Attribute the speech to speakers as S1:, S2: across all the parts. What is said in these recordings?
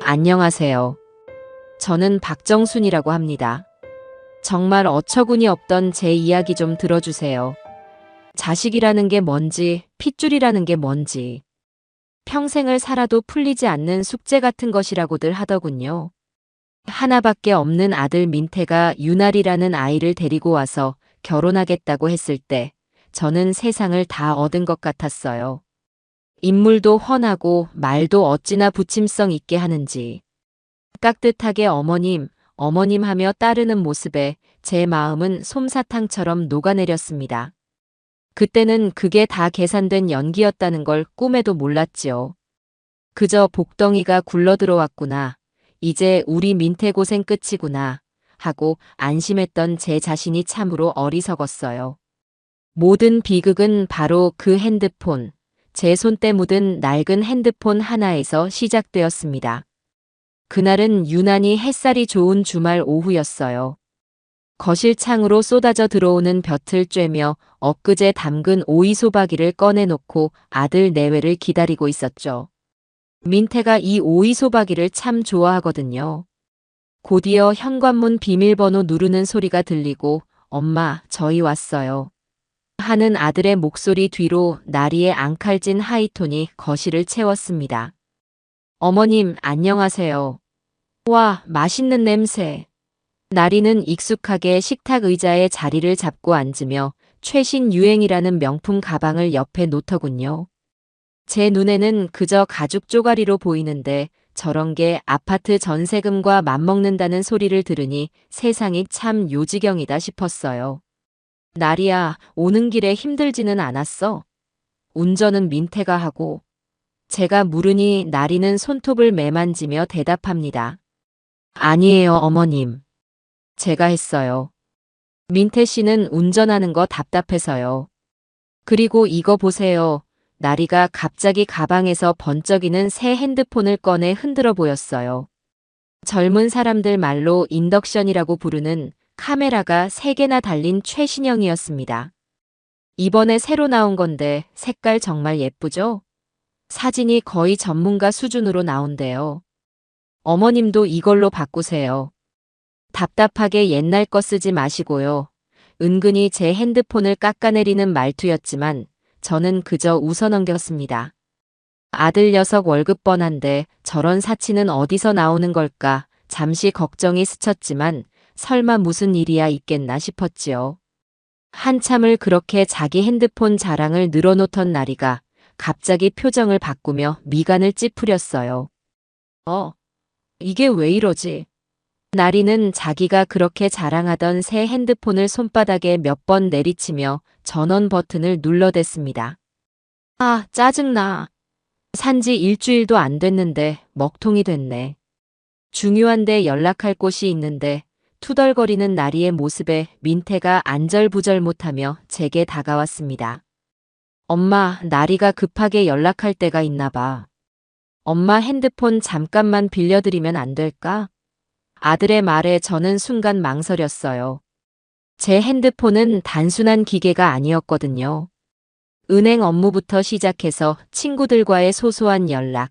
S1: 안녕하세요. 저는 박정순이라고 합니다. 정말 어처구니 없던 제 이야기 좀 들어주세요. 자식이라는 게 뭔지, 핏줄이라는 게 뭔지, 평생을 살아도 풀리지 않는 숙제 같은 것이라고들 하더군요. 하나밖에 없는 아들 민태가 유날이라는 아이를 데리고 와서 결혼하겠다고 했을 때 저는 세상을 다 얻은 것 같았어요. 인물도 훤하고 말도 어찌나 부침성 있게 하는지. 깍듯하게 어머님, 어머님 하며 따르는 모습에 제 마음은 솜사탕처럼 녹아내렸습니다. 그때는 그게 다 계산된 연기였다는 걸 꿈에도 몰랐지요. 그저 복덩이가 굴러들어왔구나. 이제 우리 민태 고생 끝이구나. 하고 안심했던 제 자신이 참으로 어리석었어요. 모든 비극은 바로 그 핸드폰, 제 손때 묻은 낡은 핸드폰 하나에서 시작되었습니다. 그날은 유난히 햇살이 좋은 주말 오후였어요. 거실 창으로 쏟아져 들어오는 볕을 쬐며 엊그제 담근 오이소박이를 꺼내놓고 아들 내외를 기다리고 있었죠. 민태가 이 오이소박이를 참 좋아하거든요. 곧이어 현관문 비밀번호 누르는 소리가 들리고 엄마, 저희 왔어요. 하는 아들의 목소리 뒤로 나리의 앙칼진 하이톤이 거실을 채웠습니다. 어머님, 안녕하세요. 와, 맛있는 냄새. 나리는 익숙하게 식탁 의자에 자리를 잡고 앉으며 최신 유행이라는 명품 가방을 옆에 놓더군요. 제 눈에는 그저 가죽 쪼가리로 보이는데 저런 게 아파트 전세금과 맞먹는다는 소리를 들으니 세상이 참 요지경이다 싶었어요. 나리야, 오는 길에 힘들지는 않았어? 운전은 민태가 하고. 제가 물으니 나리는 손톱을 매만지며 대답합니다. 아니에요, 어머님. 제가 했어요. 민태 씨는 운전하는 거 답답해서요. 그리고 이거 보세요. 나리가 갑자기 가방에서 번쩍이는 새 핸드폰을 꺼내 흔들어 보였어요. 젊은 사람들 말로 인덕션이라고 부르는 카메라가 3개나 달린 최신형이었습니다. 이번에 새로 나온 건데 색깔 정말 예쁘죠? 사진이 거의 전문가 수준으로 나온대요. 어머님도 이걸로 바꾸세요. 답답하게 옛날 거 쓰지 마시고요. 은근히 제 핸드폰을 깎아내리는 말투였지만 저는 그저 웃어넘겼습니다. 아들 녀석 월급 뻔한데 저런 사치는 어디서 나오는 걸까 잠시 걱정이 스쳤지만 설마 무슨 일이야 있겠나 싶었지요. 한참을 그렇게 자기 핸드폰 자랑을 늘어놓던 나리가 갑자기 표정을 바꾸며 미간을 찌푸렸어요. 이게 왜 이러지? 나리는 자기가 그렇게 자랑하던 새 핸드폰을 손바닥에 몇 번 내리치며 전원 버튼을 눌러댔습니다. 아, 짜증나. 산지 일주일도 안 됐는데 먹통이 됐네. 중요한데 연락할 곳이 있는데 투덜거리는 나리의 모습에 민태가 안절부절 못하며 제게 다가왔습니다. 엄마, 나리가 급하게 연락할 때가 있나 봐. 엄마 핸드폰 잠깐만 빌려드리면 안 될까? 아들의 말에 저는 순간 망설였어요. 제 핸드폰은 단순한 기계가 아니었거든요. 은행 업무부터 시작해서 친구들과의 소소한 연락,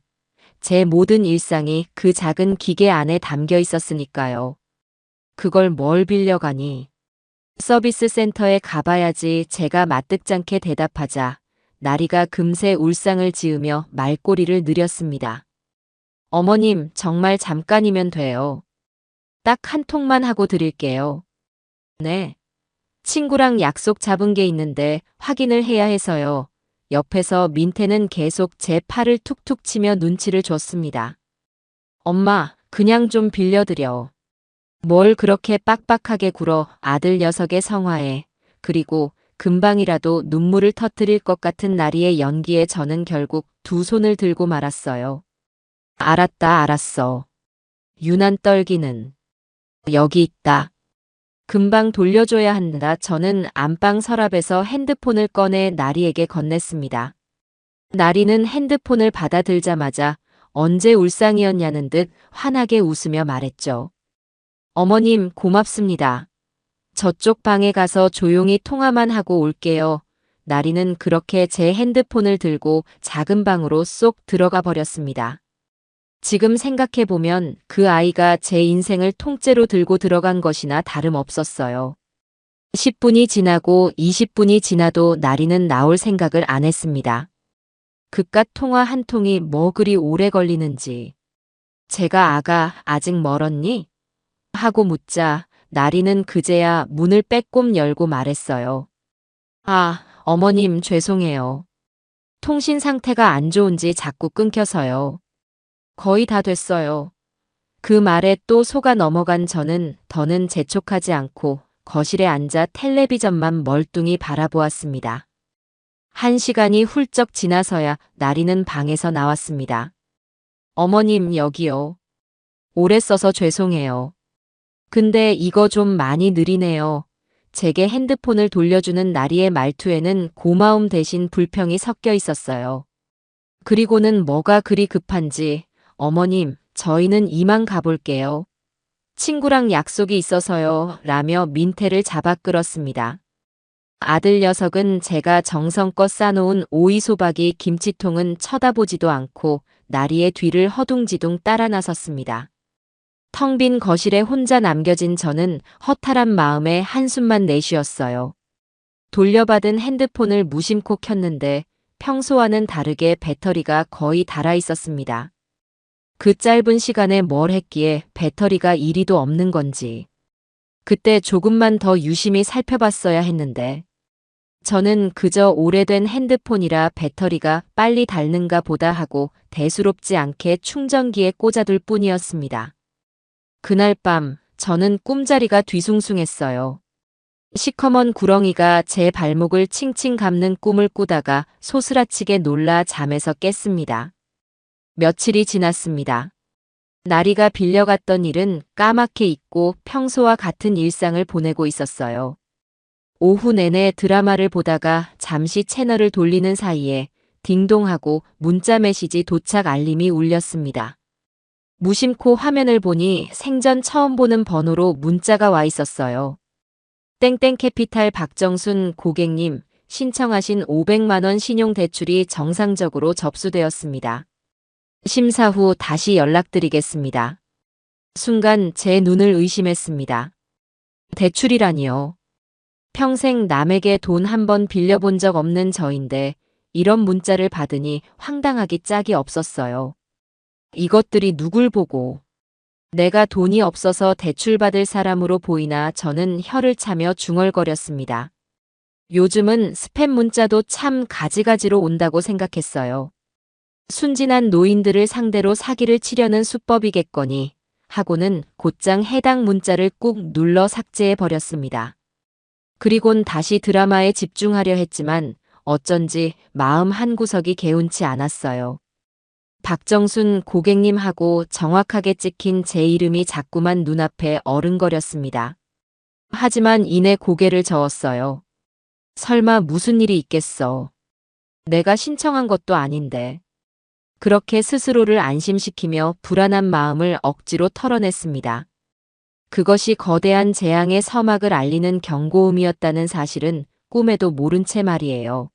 S1: 제 모든 일상이 그 작은 기계 안에 담겨 있었으니까요. 그걸 뭘 빌려가니? 서비스 센터에 가봐야지 제가 마뜩잖게 대답하자 나리가 금세 울상을 지으며 말꼬리를 느렸습니다. 어머님, 정말 잠깐이면 돼요. 딱 한 통만 하고 드릴게요. 네. 친구랑 약속 잡은 게 있는데 확인을 해야 해서요. 옆에서 민태는 계속 제 팔을 툭툭 치며 눈치를 줬습니다. 엄마, 그냥 좀 빌려드려. 뭘 그렇게 빡빡하게 굴어 아들 녀석의 성화에. 그리고 금방이라도 눈물을 터뜨릴 것 같은 나리의 연기에 저는 결국 두 손을 들고 말았어요. 알았다, 알았어. 유난 떨기는. 여기 있다. 금방 돌려줘야 한다. 저는 안방 서랍에서 핸드폰을 꺼내 나리에게 건넸습니다. 나리는 핸드폰을 받아들자마자 언제 울상이었냐는 듯 환하게 웃으며 말했죠. 어머님, 고맙습니다. 저쪽 방에 가서 조용히 통화만 하고 올게요. 나리는 그렇게 제 핸드폰을 들고 작은 방으로 쏙 들어가 버렸습니다. 지금 생각해보면 그 아이가 제 인생을 통째로 들고 들어간 것이나 다름없었어요. 10분이 지나고 20분이 지나도 나리는 나올 생각을 안 했습니다. 그깟 통화 한 통이 뭐 그리 오래 걸리는지. 제가 아가 아직 멀었니? 하고 묻자 나리는 그제야 문을 빼꼼 열고 말했어요. 아, 어머님 죄송해요. 통신 상태가 안 좋은지 자꾸 끊겨서요. 거의 다 됐어요. 그 말에 또 속아 넘어간 저는 더는 재촉하지 않고 거실에 앉아 텔레비전만 멀뚱히 바라보았습니다. 1시간이 훌쩍 지나서야 나리는 방에서 나왔습니다. 어머님 여기요. 오래 써서 죄송해요. 근데 이거 좀 많이 느리네요. 제게 핸드폰을 돌려주는 나리의 말투에는 고마움 대신 불평이 섞여 있었어요. 그리고는 뭐가 그리 급한지, 어머님, 저희는 이만 가볼게요. 친구랑 약속이 있어서요. 라며 민태를 잡아 끌었습니다. 아들 녀석은 제가 정성껏 싸놓은 오이소박이 김치통은 쳐다보지도 않고 나리의 뒤를 허둥지둥 따라 나섰습니다. 텅 빈 거실에 혼자 남겨진 저는 허탈한 마음에 한숨만 내쉬었어요. 돌려받은 핸드폰을 무심코 켰는데 평소와는 다르게 배터리가 거의 닳아 있었습니다. 그 짧은 시간에 뭘 했기에 배터리가 이리도 없는 건지. 그때 조금만 더 유심히 살펴봤어야 했는데. 저는 그저 오래된 핸드폰이라 배터리가 빨리 닳는가 보다 하고 대수롭지 않게 충전기에 꽂아둘 뿐이었습니다. 그날 밤 저는 꿈자리가 뒤숭숭했어요. 시커먼 구렁이가 제 발목을 칭칭 감는 꿈을 꾸다가 소스라치게 놀라 잠에서 깼습니다. 며칠이 지났습니다. 나리가 빌려갔던 일은 까맣게 잊고 평소와 같은 일상을 보내고 있었어요. 오후 내내 드라마를 보다가 잠시 채널을 돌리는 사이에 딩동하고 문자 메시지 도착 알림이 울렸습니다. 무심코 화면을 보니 생전 처음 보는 번호로 문자가 와 있었어요. 땡땡캐피탈 박정순 고객님, 신청하신 500만 원 신용대출이 정상적으로 접수되었습니다. 심사 후 다시 연락드리겠습니다. 순간 제 눈을 의심했습니다. 대출이라니요. 평생 남에게 돈 한 번 빌려본 적 없는 저인데 이런 문자를 받으니 황당하기 짝이 없었어요. 이것들이 누굴 보고. 내가 돈이 없어서 대출받을 사람으로 보이나 저는 혀를 차며 중얼거렸습니다. 요즘은 스팸 문자도 참 가지가지로 온다고 생각했어요. 순진한 노인들을 상대로 사기를 치려는 수법이겠거니 하고는 곧장 해당 문자를 꾹 눌러 삭제해버렸습니다. 그리곤 다시 드라마에 집중하려 했지만 어쩐지 마음 한구석이 개운치 않았어요. 박정순 고객님하고 정확하게 찍힌 제 이름이 자꾸만 눈앞에 어른거렸습니다. 하지만 이내 고개를 저었어요. 설마 무슨 일이 있겠어. 내가 신청한 것도 아닌데. 그렇게 스스로를 안심시키며 불안한 마음을 억지로 털어냈습니다. 그것이 거대한 재앙의 서막을 알리는 경고음이었다는 사실은 꿈에도 모른 채 말이에요.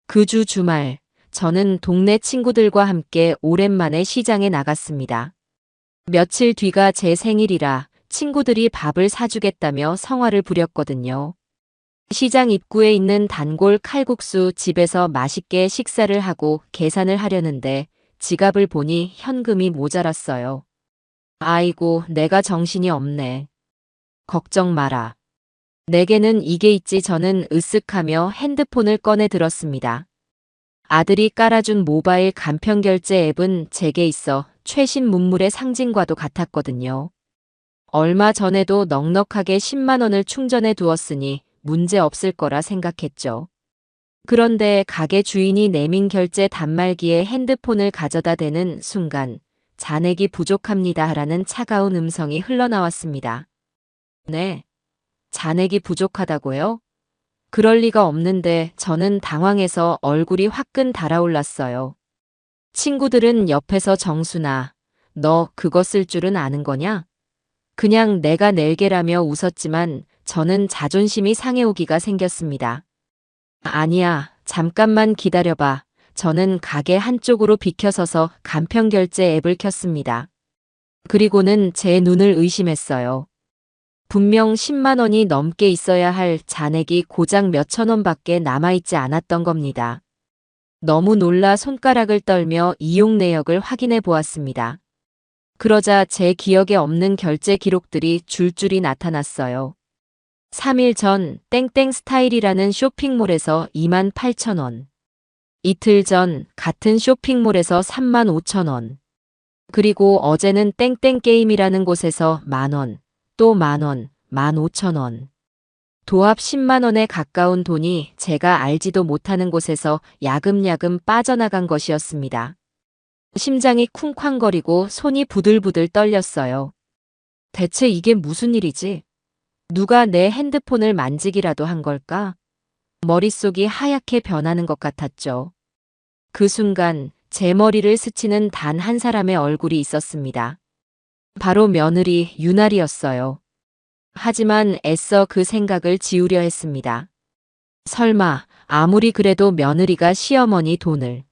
S1: 그 주 주말, 저는 동네 친구들과 함께 오랜만에 시장에 나갔습니다. 며칠 뒤가 제 생일이라 친구들이 밥을 사주겠다며 성화를 부렸거든요. 시장 입구에 있는 단골 칼국수 집에서 맛있게 식사를 하고 계산을 하려는데 지갑을 보니 현금이 모자랐어요. 아이고, 내가 정신이 없네. 걱정 마라. 내게는 이게 있지. 저는 으쓱하며 핸드폰을 꺼내 들었습니다. 아들이 깔아준 모바일 간편결제 앱은 제게 있어 최신 문물의 상징과도 같았거든요. 얼마 전에도 넉넉하게 10만 원을 충전해 두었으니 문제 없을 거라 생각했죠. 그런데 가게 주인이 내민 결제 단말기에 핸드폰을 가져다 대는 순간 잔액이 부족합니다 라는 차가운 음성이 흘러나왔습니다. 네, 잔액이 부족하다고요? 그럴 리가 없는데 저는 당황해서 얼굴이 화끈 달아올랐어요. 친구들은 옆에서 정순아, 너 그거 쓸 줄은 아는 거냐? 그냥 내가 낼게라며 웃었지만 저는 자존심이 상해오기가 생겼습니다. 아니야, 잠깐만 기다려봐. 저는 가게 한쪽으로 비켜서서 간편결제 앱을 켰습니다. 그리고는 제 눈을 의심했어요. 분명 10만 원이 넘게 있어야 할 잔액이 고작 몇천 원밖에 남아있지 않았던 겁니다. 너무 놀라 손가락을 떨며 이용 내역을 확인해 보았습니다. 그러자 제 기억에 없는 결제 기록들이 줄줄이 나타났어요. 3일 전 땡땡 스타일이라는 쇼핑몰에서 28,000원. 이틀 전 같은 쇼핑몰에서 35,000원. 그리고 어제는 땡땡 게임이라는 곳에서 만원, 또 만원, 15,000원. 도합 10만 원에 가까운 돈이 제가 알지도 못하는 곳에서 야금야금 빠져나간 것이었습니다. 심장이 쿵쾅거리고 손이 부들부들 떨렸어요. 대체 이게 무슨 일이지? 누가 내 핸드폰을 만지기라도 한 걸까? 머릿속이 하얗게 변하는 것 같았죠. 그 순간 제 머리를 스치는 단 한 사람의 얼굴이 있었습니다. 바로 며느리 유나리였어요. 하지만 애써 그 생각을 지우려 했습니다. 설마 아무리 그래도 며느리가 시어머니 돈을.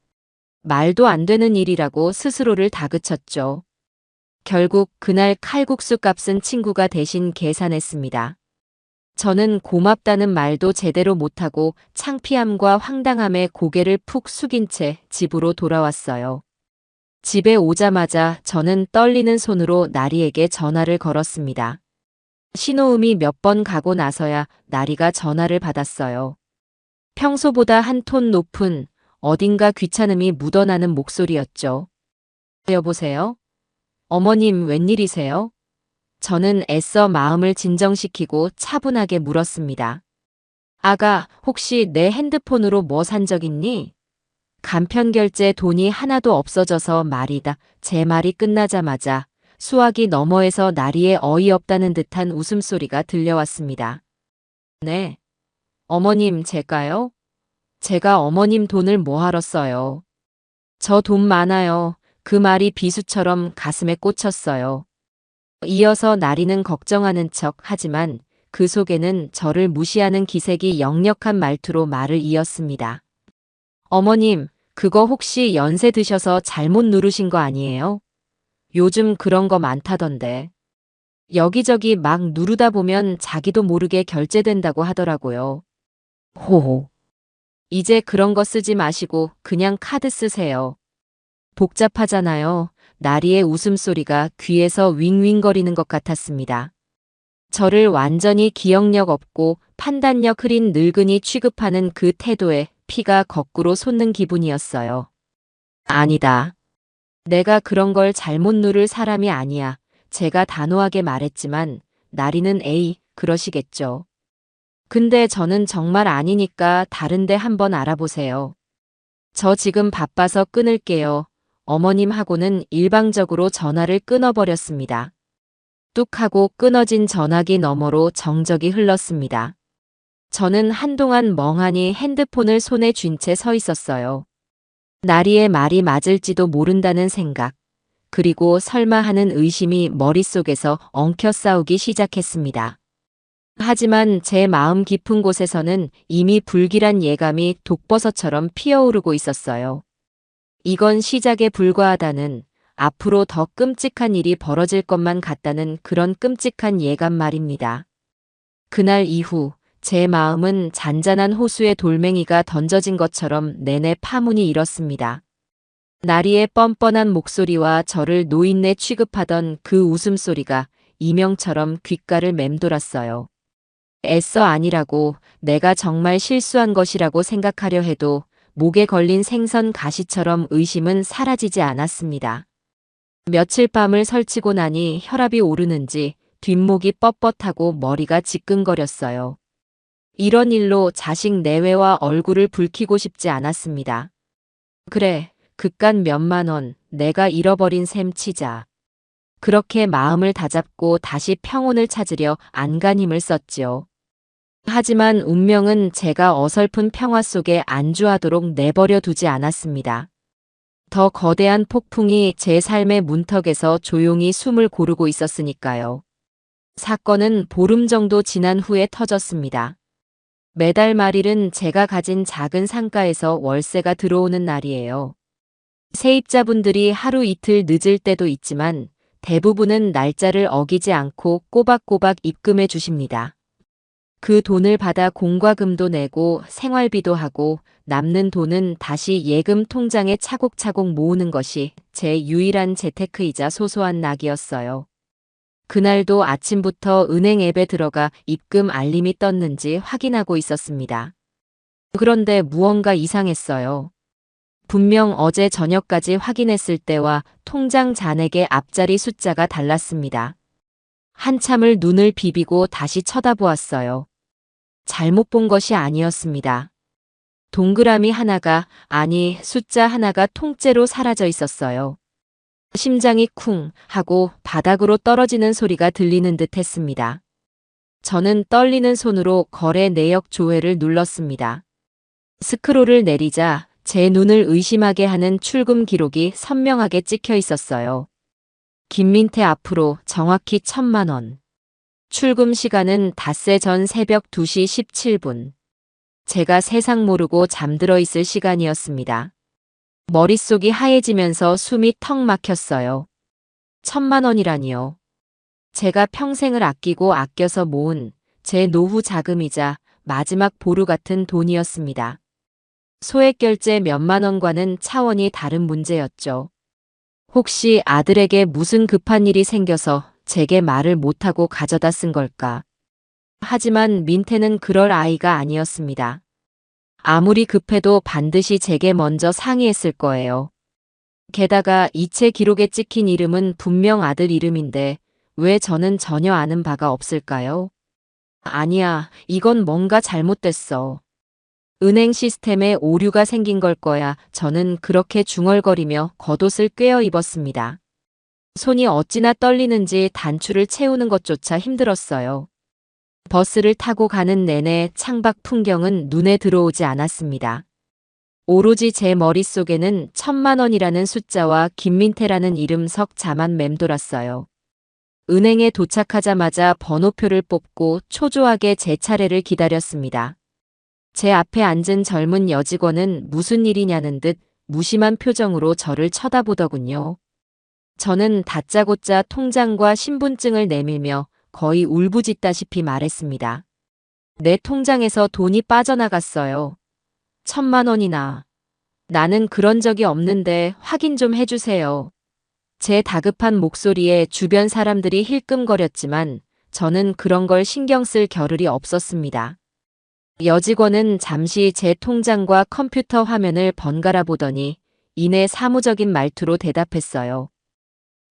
S1: 말도 안 되는 일이라고 스스로를 다그쳤죠. 결국 그날 칼국수 값은 친구가 대신 계산했습니다. 저는 고맙다는 말도 제대로 못하고 창피함과 황당함에 고개를 푹 숙인 채 집으로 돌아왔어요. 집에 오자마자 저는 떨리는 손으로 나리에게 전화를 걸었습니다. 신호음이 몇 번 가고 나서야 나리가 전화를 받았어요. 평소보다 한 톤 높은 어딘가 귀찮음이 묻어나는 목소리였죠. 여보세요? 어머님 웬일이세요? 저는 애써 마음을 진정시키고 차분하게 물었습니다. 아가, 혹시 내 핸드폰으로 뭐 산 적 있니? 간편결제 돈이 하나도 없어져서 말이다. 제 말이 끝나자마자 수화기 너머에서 나리의 어이없다는 듯한 웃음소리가 들려왔습니다. 네. 어머님, 제가요? 제가 어머님 돈을 뭐하러 써요? 저 돈 많아요. 그 말이 비수처럼 가슴에 꽂혔어요. 이어서 나리는 걱정하는 척 하지만 그 속에는 저를 무시하는 기색이 역력한 말투로 말을 이었습니다. 어머님, 그거 혹시 연세 드셔서 잘못 누르신 거 아니에요? 요즘 그런 거 많다던데. 여기저기 막 누르다 보면 자기도 모르게 결제된다고 하더라고요. 호호. 이제 그런 거 쓰지 마시고 그냥 카드 쓰세요. 복잡하잖아요. 나리의 웃음소리가 귀에서 윙윙거리는 것 같았습니다. 저를 완전히 기억력 없고 판단력 흐린 늙은이 취급하는 그 태도에 피가 거꾸로 솟는 기분이었어요. 아니다. 내가 그런 걸 잘못 누를 사람이 아니야. 제가 단호하게 말했지만 나리는 에이, 그러시겠죠. 근데 저는 정말 아니니까 다른데 한번 알아보세요. 저 지금 바빠서 끊을게요. 어머님하고는 일방적으로 전화를 끊어버렸습니다. 뚝 하고 끊어진 전화기 너머로 정적이 흘렀습니다. 저는 한동안 멍하니 핸드폰을 손에 쥔 채 서 있었어요. 나리의 말이 맞을지도 모른다는 생각, 그리고 설마 하는 의심이 머릿속에서 엉켜 싸우기 시작했습니다. 하지만 제 마음 깊은 곳에서는 이미 불길한 예감이 독버섯처럼 피어오르고 있었어요. 이건 시작에 불과하다는, 앞으로 더 끔찍한 일이 벌어질 것만 같다는 그런 끔찍한 예감 말입니다. 그날 이후 제 마음은 잔잔한 호수에 돌멩이가 던져진 것처럼 내내 파문이 일었습니다. 나리의 뻔뻔한 목소리와 저를 노인네 취급하던 그 웃음소리가 이명처럼 귓가를 맴돌았어요. 애써 아니라고, 내가 정말 실수한 것이라고 생각하려 해도 목에 걸린 생선 가시처럼 의심은 사라지지 않았습니다. 며칠 밤을 설치고 나니 혈압이 오르는지 뒷목이 뻣뻣하고 머리가 지끈거렸어요. 이런 일로 자식 내외와 얼굴을 붉히고 싶지 않았습니다. 그래, 그깟 몇만 원 내가 잃어버린 셈 치자. 그렇게 마음을 다잡고 다시 평온을 찾으려 안간힘을 썼지요. 하지만 운명은 제가 어설픈 평화 속에 안주하도록 내버려 두지 않았습니다. 더 거대한 폭풍이 제 삶의 문턱에서 조용히 숨을 고르고 있었으니까요. 사건은 보름 정도 지난 후에 터졌습니다. 매달 말일은 제가 가진 작은 상가에서 월세가 들어오는 날이에요. 세입자분들이 하루 이틀 늦을 때도 있지만 대부분은 날짜를 어기지 않고 꼬박꼬박 입금해 주십니다. 그 돈을 받아 공과금도 내고 생활비도 하고 남는 돈은 다시 예금 통장에 차곡차곡 모으는 것이 제 유일한 재테크이자 소소한 낙이었어요. 그날도 아침부터 은행 앱에 들어가 입금 알림이 떴는지 확인하고 있었습니다. 그런데 무언가 이상했어요. 분명 어제 저녁까지 확인했을 때와 통장 잔액의 앞자리 숫자가 달랐습니다. 한참을 눈을 비비고 다시 쳐다보았어요. 잘못 본 것이 아니었습니다. 동그라미 하나가, 아니 숫자 하나가 통째로 사라져 있었어요. 심장이 쿵 하고 바닥으로 떨어지는 소리가 들리는 듯 했습니다. 저는 떨리는 손으로 거래 내역 조회를 눌렀습니다. 스크롤을 내리자 제 눈을 의심하게 하는 출금 기록이 선명하게 찍혀 있었어요. 김민태 앞으로 정확히 1,000만 원. 출금 시간은 닷새 전 새벽 2시 17분. 제가 세상 모르고 잠들어 있을 시간이었습니다. 머릿속이 하얘지면서 숨이 턱 막혔어요. 1,000만 원이라니요. 제가 평생을 아끼고 아껴서 모은 제 노후 자금이자 마지막 보루 같은 돈이었습니다. 소액 결제 몇만 원과는 차원이 다른 문제였죠. 혹시 아들에게 무슨 급한 일이 생겨서 제게 말을 못하고 가져다 쓴 걸까? 하지만 민태는 그럴 아이가 아니었습니다. 아무리 급해도 반드시 제게 먼저 상의했을 거예요. 게다가 이체 기록에 찍힌 이름은 분명 아들 이름인데 왜 저는 전혀 아는 바가 없을까요? 아니야, 이건 뭔가 잘못됐어. 은행 시스템에 오류가 생긴 걸 거야. 저는 그렇게 중얼거리며 겉옷을 꿰어 입었습니다. 손이 어찌나 떨리는지 단추를 채우는 것조차 힘들었어요. 버스를 타고 가는 내내 창밖 풍경은 눈에 들어오지 않았습니다. 오로지 제 머릿속에는 1,000만 원이라는 숫자와 김민태라는 이름 석 자만 맴돌았어요. 은행에 도착하자마자 번호표를 뽑고 초조하게 제 차례를 기다렸습니다. 제 앞에 앉은 젊은 여직원은 무슨 일이냐는 듯 무심한 표정으로 저를 쳐다보더군요. 저는 다짜고짜 통장과 신분증을 내밀며 거의 울부짖다시피 말했습니다. 내 통장에서 돈이 빠져나갔어요. 1,000만 원이나. 나는 그런 적이 없는데 확인 좀 해주세요. 제 다급한 목소리에 주변 사람들이 힐끔거렸지만 저는 그런 걸 신경 쓸 겨를이 없었습니다. 여직원은 잠시 제 통장과 컴퓨터 화면을 번갈아 보더니 이내 사무적인 말투로 대답했어요.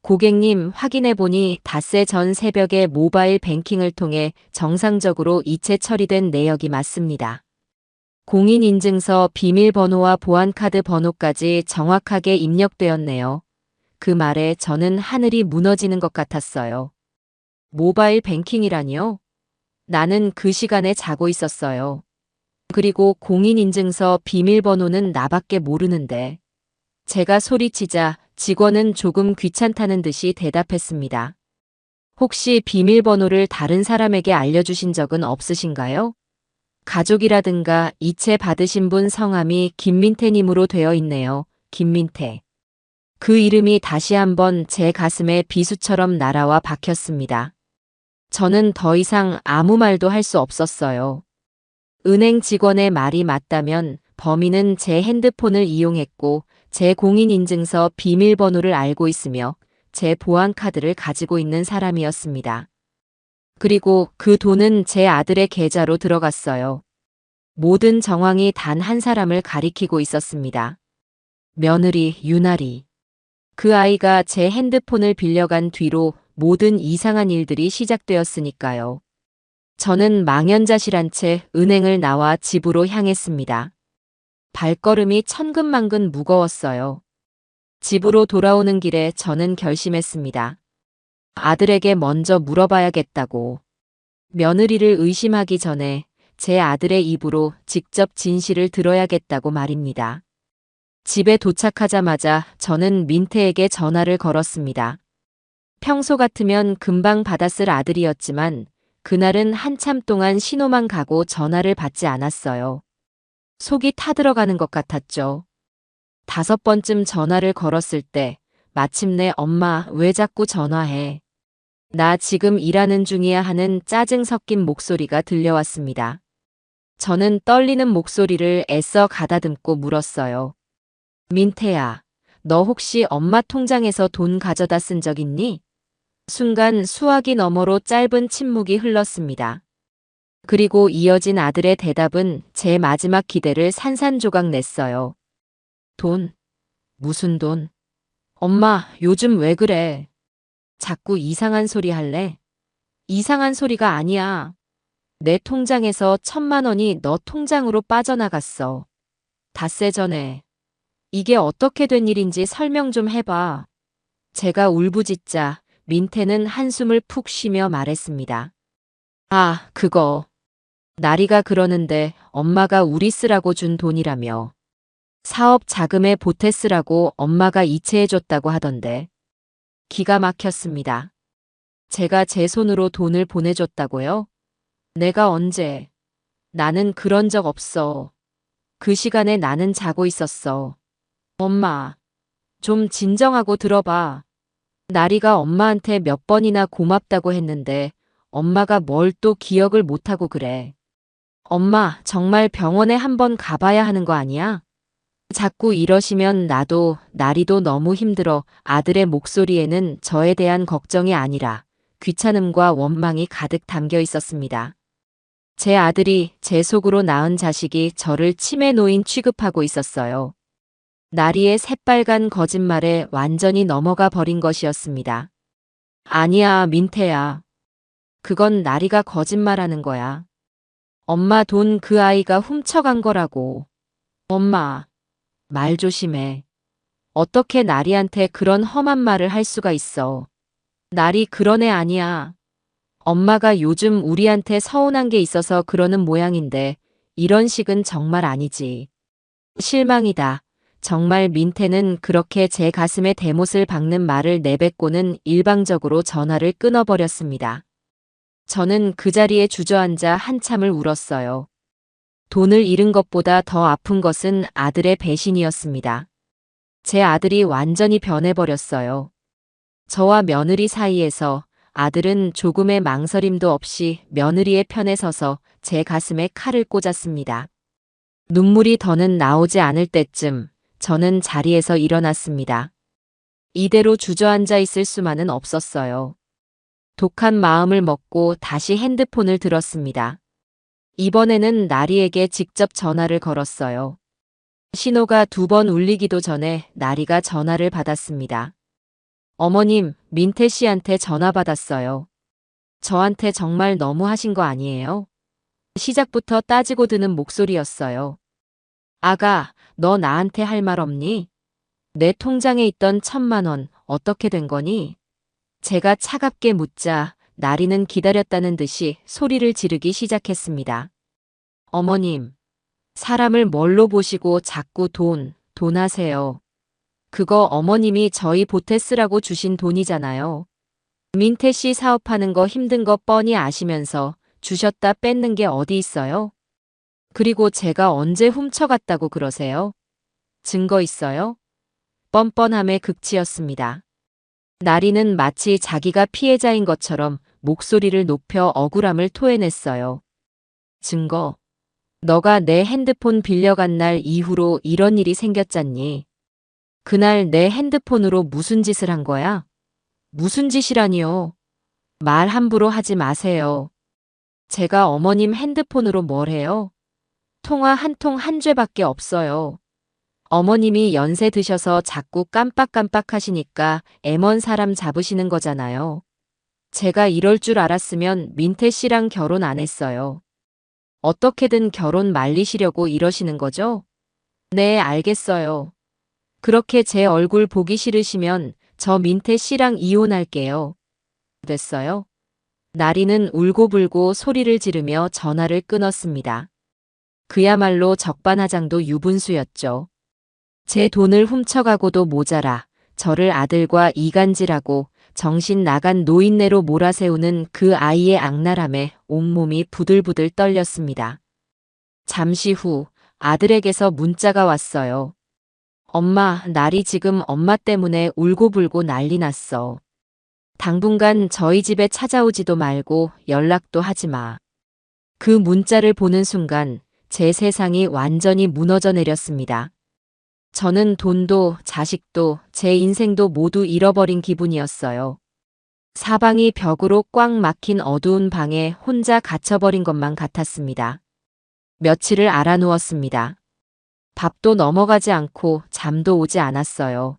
S1: 고객님, 확인해보니 닷새 전 새벽에 모바일 뱅킹을 통해 정상적으로 이체 처리된 내역이 맞습니다. 공인인증서 비밀번호와 보안카드 번호까지 정확하게 입력되었네요. 그 말에 저는 하늘이 무너지는 것 같았어요. 모바일 뱅킹이라니요? 나는 그 시간에 자고 있었어요. 그리고 공인인증서 비밀번호는 나밖에 모르는데. 제가 소리치자 직원은 조금 귀찮다는 듯이 대답했습니다. 혹시 비밀번호를 다른 사람에게 알려주신 적은 없으신가요? 가족이라든가 이체 받으신 분 성함이 김민태님으로 되어 있네요. 김민태. 그 이름이 다시 한번 제 가슴에 비수처럼 날아와 박혔습니다. 저는 더 이상 아무 말도 할 수 없었어요. 은행 직원의 말이 맞다면 범인은 제 핸드폰을 이용했고 제 공인인증서 비밀번호를 알고 있으며 제 보안카드를 가지고 있는 사람이었습니다. 그리고 그 돈은 제 아들의 계좌로 들어갔어요. 모든 정황이 단 한 사람을 가리키고 있었습니다. 며느리 유나리. 그 아이가 제 핸드폰을 빌려간 뒤로 모든 이상한 일들이 시작되었으니까요. 저는 망연자실한 채 은행을 나와 집으로 향했습니다. 발걸음이 천근만근 무거웠어요. 집으로 돌아오는 길에 저는 결심했습니다. 아들에게 먼저 물어봐야겠다고. 며느리를 의심하기 전에 제 아들의 입으로 직접 진실을 들어야겠다고 말입니다. 집에 도착하자마자 저는 민태에게 전화를 걸었습니다. 평소 같으면 금방 받았을 아들이었지만 그날은 한참 동안 신호만 가고 전화를 받지 않았어요. 속이 타들어가는 것 같았죠. 5번쯤 전화를 걸었을 때 마침내 엄마 왜 자꾸 전화해? 나 지금 일하는 중이야 하는 짜증 섞인 목소리가 들려왔습니다. 저는 떨리는 목소리를 애써 가다듬고 물었어요. 민태야, 너 혹시 엄마 통장에서 돈 가져다 쓴 적 있니? 순간 수화기 너머로 짧은 침묵이 흘렀습니다. 그리고 이어진 아들의 대답은 제 마지막 기대를 산산조각 냈어요. 돈? 무슨 돈? 엄마, 요즘 왜 그래? 자꾸 이상한 소리 할래? 이상한 소리가 아니야. 내 통장에서 1,000만 원이 너 통장으로 빠져나갔어. 닷새 전에. 이게 어떻게 된 일인지 설명 좀 해봐. 제가 울부짖자 민태는 한숨을 푹 쉬며 말했습니다. 아, 그거. 나리가 그러는데 엄마가 우리 쓰라고 준 돈이라며. 사업 자금에 보태 쓰라고 엄마가 이체해줬다고 하던데. 기가 막혔습니다. 제가 제 손으로 돈을 보내줬다고요? 내가 언제? 나는 그런 적 없어. 그 시간에 나는 자고 있었어. 엄마, 좀 진정하고 들어봐. 나리가 엄마한테 몇 번이나 고맙다고 했는데 엄마가 뭘 또 기억을 못하고 그래. 엄마, 정말 병원에 한번 가봐야 하는 거 아니야? 자꾸 이러시면 나도, 나리도 너무 힘들어. 아들의 목소리에는 저에 대한 걱정이 아니라 귀찮음과 원망이 가득 담겨 있었습니다. 제 아들이 제 속으로 낳은 자식이 저를 치매 노인 취급하고 있었어요. 나리의 새빨간 거짓말에 완전히 넘어가 버린 것이었습니다. 아니야, 민태야. 그건 나리가 거짓말하는 거야. 엄마 돈 그 아이가 훔쳐간 거라고. 엄마, 말 조심해. 어떻게 나리한테 그런 험한 말을 할 수가 있어. 나리 그런 애 아니야. 엄마가 요즘 우리한테 서운한 게 있어서 그러는 모양인데 이런 식은 정말 아니지. 실망이다. 정말 민태는 그렇게 제 가슴에 대못을 박는 말을 내뱉고는 일방적으로 전화를 끊어버렸습니다. 저는 그 자리에 주저앉아 한참을 울었어요. 돈을 잃은 것보다 더 아픈 것은 아들의 배신이었습니다. 제 아들이 완전히 변해버렸어요. 저와 며느리 사이에서 아들은 조금의 망설임도 없이 며느리의 편에 서서 제 가슴에 칼을 꽂았습니다. 눈물이 더는 나오지 않을 때쯤 저는 자리에서 일어났습니다. 이대로 주저앉아 있을 수만은 없었어요. 독한 마음을 먹고 다시 핸드폰을 들었습니다. 이번에는 나리에게 직접 전화를 걸었어요. 신호가 2번 울리기도 전에 나리가 전화를 받았습니다. 어머님, 민태 씨한테 전화 받았어요. 저한테 정말 너무 하신 거 아니에요? 시작부터 따지고 드는 목소리였어요. 아가, 너 나한테 할 말 없니? 내 통장에 있던 1,000만 원 어떻게 된 거니? 제가 차갑게 묻자 나리는 기다렸다는 듯이 소리를 지르기 시작했습니다. 어머님, 사람을 뭘로 보시고 자꾸 돈 하세요. 그거 어머님이 저희 보태 쓰라고 주신 돈이잖아요. 민태 씨 사업하는 거 힘든 거 뻔히 아시면서 주셨다 뺏는 게 어디 있어요? 그리고 제가 언제 훔쳐갔다고 그러세요? 증거 있어요? 뻔뻔함의 극치였습니다. 나리는 마치 자기가 피해자인 것처럼 목소리를 높여 억울함을 토해냈어요. 증거. 너가 내 핸드폰 빌려간 날 이후로 이런 일이 생겼잖니. 그날 내 핸드폰으로 무슨 짓을 한 거야? 무슨 짓이라니요? 말 함부로 하지 마세요. 제가 어머님 핸드폰으로 뭘 해요? 통화 한 통 한 죄밖에 없어요. 어머님이 연세 드셔서 자꾸 깜빡깜빡 하시니까 애먼 사람 잡으시는 거잖아요. 제가 이럴 줄 알았으면 민태 씨랑 결혼 안 했어요. 어떻게든 결혼 말리시려고 이러시는 거죠? 네, 알겠어요. 그렇게 제 얼굴 보기 싫으시면 저 민태 씨랑 이혼할게요. 됐어요? 나리는 울고불고 소리를 지르며 전화를 끊었습니다. 그야말로 적반하장도 유분수였죠. 제 돈을 훔쳐가고도 모자라 저를 아들과 이간질하고 정신 나간 노인네로 몰아세우는 그 아이의 악랄함에 온몸이 부들부들 떨렸습니다. 잠시 후 아들에게서 문자가 왔어요. 엄마, 날이 지금 엄마 때문에 울고불고 난리 났어. 당분간 저희 집에 찾아오지도 말고 연락도 하지 마. 그 문자를 보는 순간 제 세상이 완전히 무너져 내렸습니다. 저는 돈도 자식도 제 인생도 모두 잃어버린 기분이었어요. 사방이 벽으로 꽉 막힌 어두운 방에 혼자 갇혀버린 것만 같았습니다. 며칠을 알아누웠습니다. 밥도 넘어가지 않고 잠도 오지 않았어요.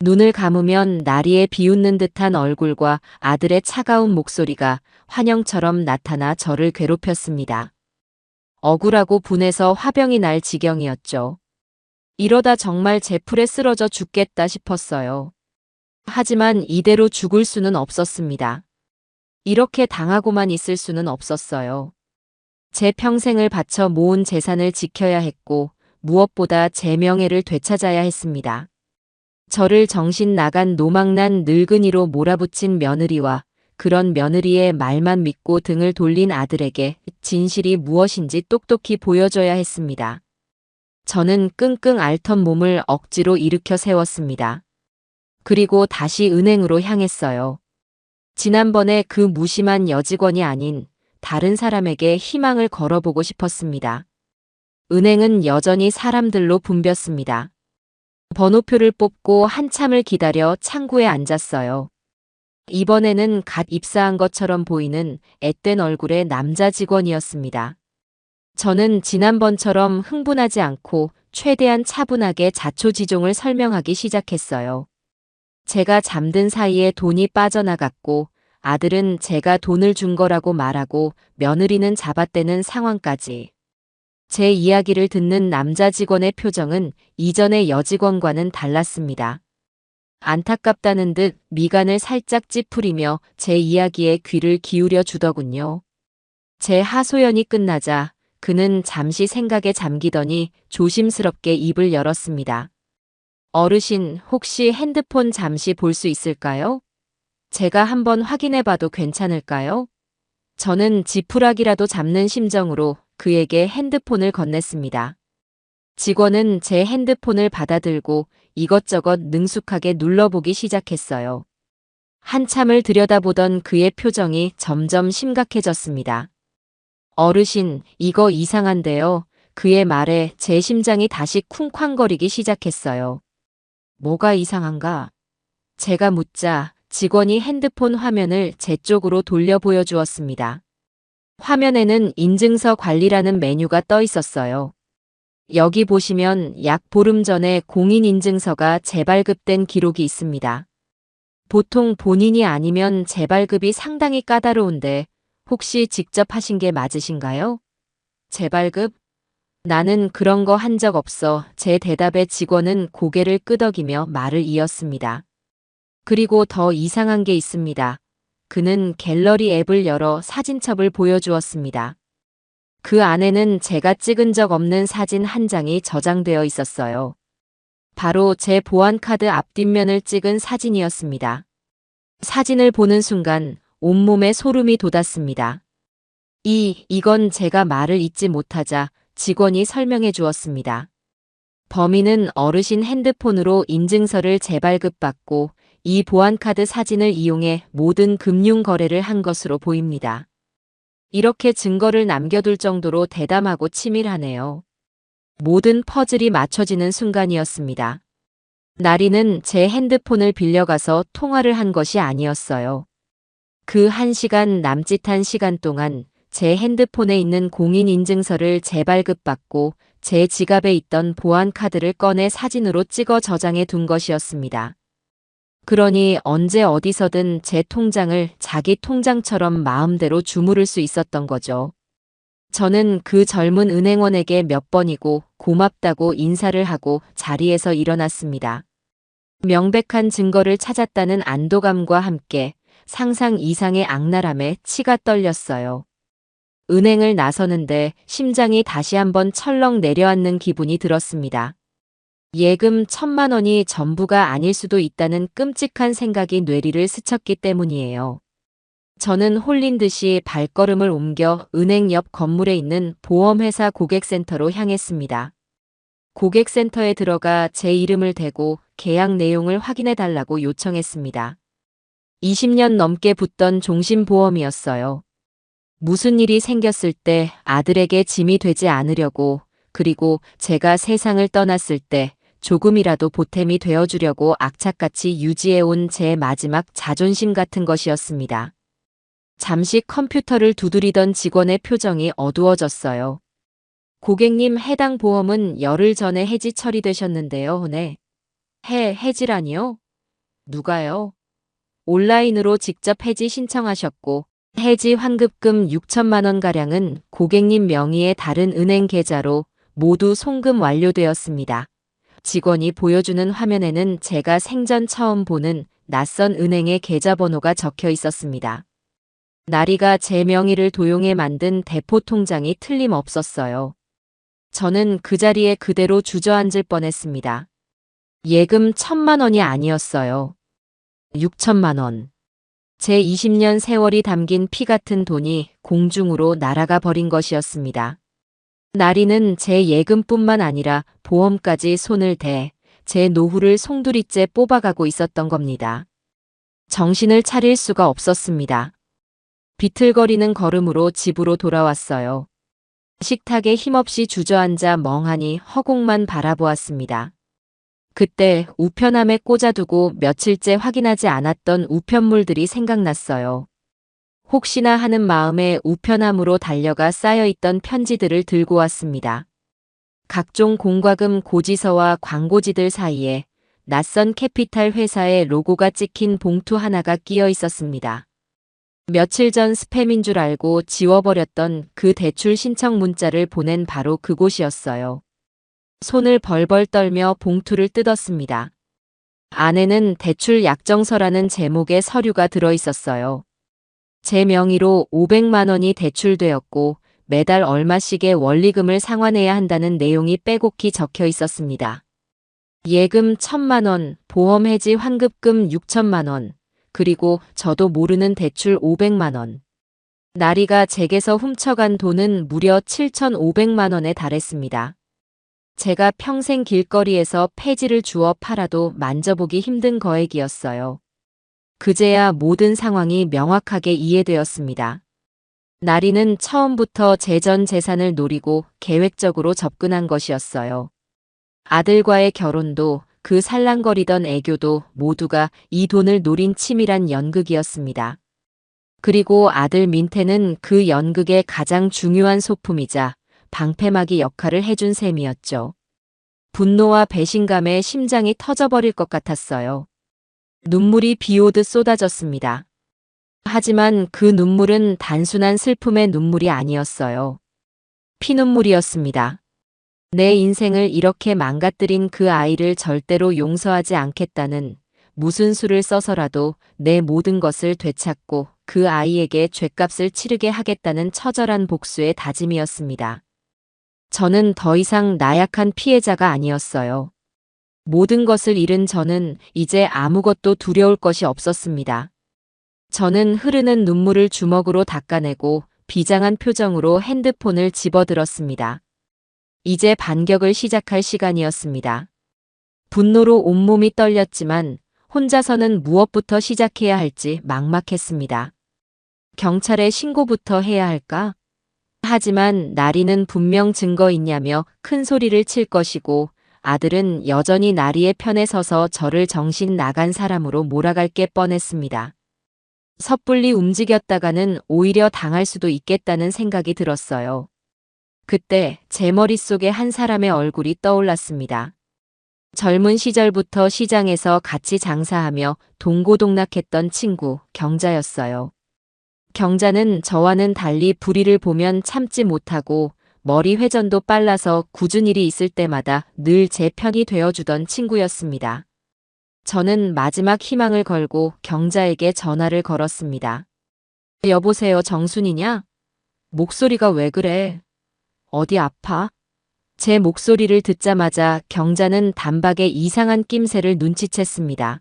S1: 눈을 감으면 나리의 비웃는 듯한 얼굴과 아들의 차가운 목소리가 환영처럼 나타나 저를 괴롭혔습니다. 억울하고 분해서 화병이 날 지경이었죠. 이러다 정말 제 풀에 쓰러져 죽겠다 싶었어요. 하지만 이대로 죽을 수는 없었습니다. 이렇게 당하고만 있을 수는 없었어요. 제 평생을 바쳐 모은 재산을 지켜야 했고 무엇보다 제 명예를 되찾아야 했습니다. 저를 정신 나간 노망난 늙은이로 몰아붙인 며느리와 그런 며느리의 말만 믿고 등을 돌린 아들에게 진실이 무엇인지 똑똑히 보여줘야 했습니다. 저는 끙끙 앓던 몸을 억지로 일으켜 세웠습니다. 그리고 다시 은행으로 향했어요. 지난번에 그 무심한 여직원이 아닌 다른 사람에게 희망을 걸어보고 싶었습니다. 은행은 여전히 사람들로 붐볐습니다. 번호표를 뽑고 한참을 기다려 창구에 앉았어요. 이번에는 갓 입사한 것처럼 보이는 앳된 얼굴의 남자 직원이었습니다. 저는 지난번처럼 흥분하지 않고 최대한 차분하게 자초지종을 설명하기 시작했어요. 제가 잠든 사이에 돈이 빠져나갔고 아들은 제가 돈을 준 거라고 말하고 며느리는 잡아떼는 상황까지. 제 이야기를 듣는 남자 직원의 표정은 이전의 여직원과는 달랐습니다. 안타깝다는 듯 미간을 살짝 찌푸리며 제 이야기에 귀를 기울여 주더군요. 제 하소연이 끝나자 그는 잠시 생각에 잠기더니 조심스럽게 입을 열었습니다. 어르신, 혹시 핸드폰 잠시 볼 수 있을까요? 제가 한번 확인해 봐도 괜찮을까요? 저는 지푸라기라도 잡는 심정으로 그에게 핸드폰을 건넸습니다. 직원은 제 핸드폰을 받아들고 이것저것 능숙하게 눌러보기 시작했어요. 한참을 들여다보던 그의 표정이 점점 심각해졌습니다. 어르신, 이거 이상한데요. 그의 말에 제 심장이 다시 쿵쾅거리기 시작했어요. 뭐가 이상한가? 제가 묻자 직원이 핸드폰 화면을 제 쪽으로 돌려 보여주었습니다. 화면에는 인증서 관리라는 메뉴가 떠 있었어요. 여기 보시면 약 보름 전에 공인인증서가 재발급된 기록이 있습니다. 보통 본인이 아니면 재발급이 상당히 까다로운데 혹시 직접 하신 게 맞으신가요? 재발급? 나는 그런 거 한 적 없어. 제 대답에 직원은 고개를 끄덕이며 말을 이었습니다. 그리고 더 이상한 게 있습니다. 그는 갤러리 앱을 열어 사진첩을 보여주었습니다. 그 안에는 제가 찍은 적 없는 사진 한 장이 저장되어 있었어요. 바로 제 보안카드 앞뒷면을 찍은 사진이었습니다. 사진을 보는 순간 온몸에 소름이 돋았습니다. 이건 제가 말을 잇지 못하자 직원이 설명해 주었습니다. 범인은 어르신 핸드폰으로 인증서를 재발급받고 이 보안카드 사진을 이용해 모든 금융 거래를 한 것으로 보입니다. 이렇게 증거를 남겨둘 정도로 대담하고 치밀하네요. 모든 퍼즐이 맞춰지는 순간이었습니다. 나리는 제 핸드폰을 빌려가서 통화를 한 것이 아니었어요. 그 1시간 남짓한 시간 동안 제 핸드폰에 있는 공인인증서를 재발급받고 제 지갑에 있던 보안카드를 꺼내 사진으로 찍어 저장해 둔 것이었습니다. 그러니 언제 어디서든 제 통장을 자기 통장처럼 마음대로 주무를 수 있었던 거죠. 저는 그 젊은 은행원에게 몇 번이고 고맙다고 인사를 하고 자리에서 일어났습니다. 명백한 증거를 찾았다는 안도감과 함께 상상 이상의 악랄함에 치가 떨렸어요. 은행을 나서는데 심장이 다시 한번 철렁 내려앉는 기분이 들었습니다. 예금 1,000만 원이 전부가 아닐 수도 있다는 끔찍한 생각이 뇌리를 스쳤기 때문이에요. 저는 홀린 듯이 발걸음을 옮겨 은행 옆 건물에 있는 보험회사 고객센터로 향했습니다. 고객센터에 들어가 제 이름을 대고 계약 내용을 확인해 달라고 요청했습니다. 20년 넘게 붙던 종신보험이었어요. 무슨 일이 생겼을 때 아들에게 짐이 되지 않으려고, 그리고 제가 세상을 떠났을 때 조금이라도 보탬이 되어주려고 악착같이 유지해온 제 마지막 자존심 같은 것이었습니다. 잠시 컴퓨터를 두드리던 직원의 표정이 어두워졌어요. 고객님, 해당 보험은 열흘 전에 해지 처리되셨는데요. 네. 해지라니요? 누가요? 온라인으로 직접 해지 신청하셨고, 해지 환급금 6천만 원가량은 고객님 명의의 다른 은행 계좌로 모두 송금 완료되었습니다. 직원이 보여주는 화면에는 제가 생전 처음 보는 낯선 은행의 계좌번호가 적혀 있었습니다. 나리가 제 명의를 도용해 만든 대포 통장이 틀림없었어요. 저는 그 자리에 그대로 주저앉을 뻔했습니다. 예금 1,000만 원이 아니었어요. 6천만 원. 제 20년 세월이 담긴 피 같은 돈이 공중으로 날아가 버린 것이었습니다. 나리는 제 예금뿐만 아니라 보험까지 손을 대 제 노후를 송두리째 뽑아가고 있었던 겁니다. 정신을 차릴 수가 없었습니다. 비틀거리는 걸음으로 집으로 돌아왔어요. 식탁에 힘없이 주저앉아 멍하니 허공만 바라보았습니다. 그때 우편함에 꽂아두고 며칠째 확인하지 않았던 우편물들이 생각났어요. 혹시나 하는 마음에 우편함으로 달려가 쌓여있던 편지들을 들고 왔습니다. 각종 공과금 고지서와 광고지들 사이에 낯선 캐피탈 회사의 로고가 찍힌 봉투 하나가 끼어 있었습니다. 며칠 전 스팸인 줄 알고 지워버렸던 그 대출 신청 문자를 보낸 바로 그곳이었어요. 손을 벌벌 떨며 봉투를 뜯었습니다. 안에는 대출 약정서라는 제목의 서류가 들어 있었어요. 제 명의로 500만 원이 대출되었고 매달 얼마씩의 원리금을 상환해야 한다는 내용이 빼곡히 적혀 있었습니다. 예금 1,000만 원, 보험 해지 환급금 6천만 원, 그리고 저도 모르는 대출 500만 원. 나리가 제게서 훔쳐간 돈은 무려 7,500만 원에 달했습니다. 제가 평생 길거리에서 폐지를 주워 팔아도 만져보기 힘든 거액이었어요. 그제야 모든 상황이 명확하게 이해되었습니다. 나리는 처음부터 제 전 재산을 노리고 계획적으로 접근한 것이었어요. 아들과의 결혼도 그 살랑거리던 애교도 모두가 이 돈을 노린 치밀한 연극이었습니다. 그리고 아들 민태는 그 연극의 가장 중요한 소품이자 방패막이 역할을 해준 셈이었죠. 분노와 배신감에 심장이 터져버릴 것 같았어요. 눈물이 비오듯 쏟아졌습니다. 하지만 그 눈물은 단순한 슬픔의 눈물이 아니었어요. 피눈물이었습니다. 내 인생을 이렇게 망가뜨린 그 아이를 절대로 용서하지 않겠다는, 무슨 수를 써서라도 내 모든 것을 되찾고 그 아이에게 죗값을 치르게 하겠다는 처절한 복수의 다짐이었습니다. 저는 더 이상 나약한 피해자가 아니었어요. 모든 것을 잃은 저는 이제 아무것도 두려울 것이 없었습니다. 저는 흐르는 눈물을 주먹으로 닦아내고 비장한 표정으로 핸드폰을 집어들었습니다. 이제 반격을 시작할 시간이었습니다. 분노로 온몸이 떨렸지만 혼자서는 무엇부터 시작해야 할지 막막했습니다. 경찰에 신고부터 해야 할까? 하지만 나리는 분명 증거 있냐며 큰 소리를 칠 것이고 아들은 여전히 나리의 편에 서서 저를 정신 나간 사람으로 몰아갈 게 뻔했습니다. 섣불리 움직였다가는 오히려 당할 수도 있겠다는 생각이 들었어요. 그때 제 머릿속에 한 사람의 얼굴이 떠올랐습니다. 젊은 시절부터 시장에서 같이 장사하며 동고동락했던 친구, 경자였어요. 경자는 저와는 달리 불의를 보면 참지 못하고 머리 회전도 빨라서 굳은 일이 있을 때마다 늘 제 편이 되어주던 친구였습니다. 저는 마지막 희망을 걸고 경자에게 전화를 걸었습니다. 여보세요, 정순이냐? 목소리가 왜 그래? 어디 아파? 제 목소리를 듣자마자 경자는 단박에 이상한 낌새를 눈치챘습니다.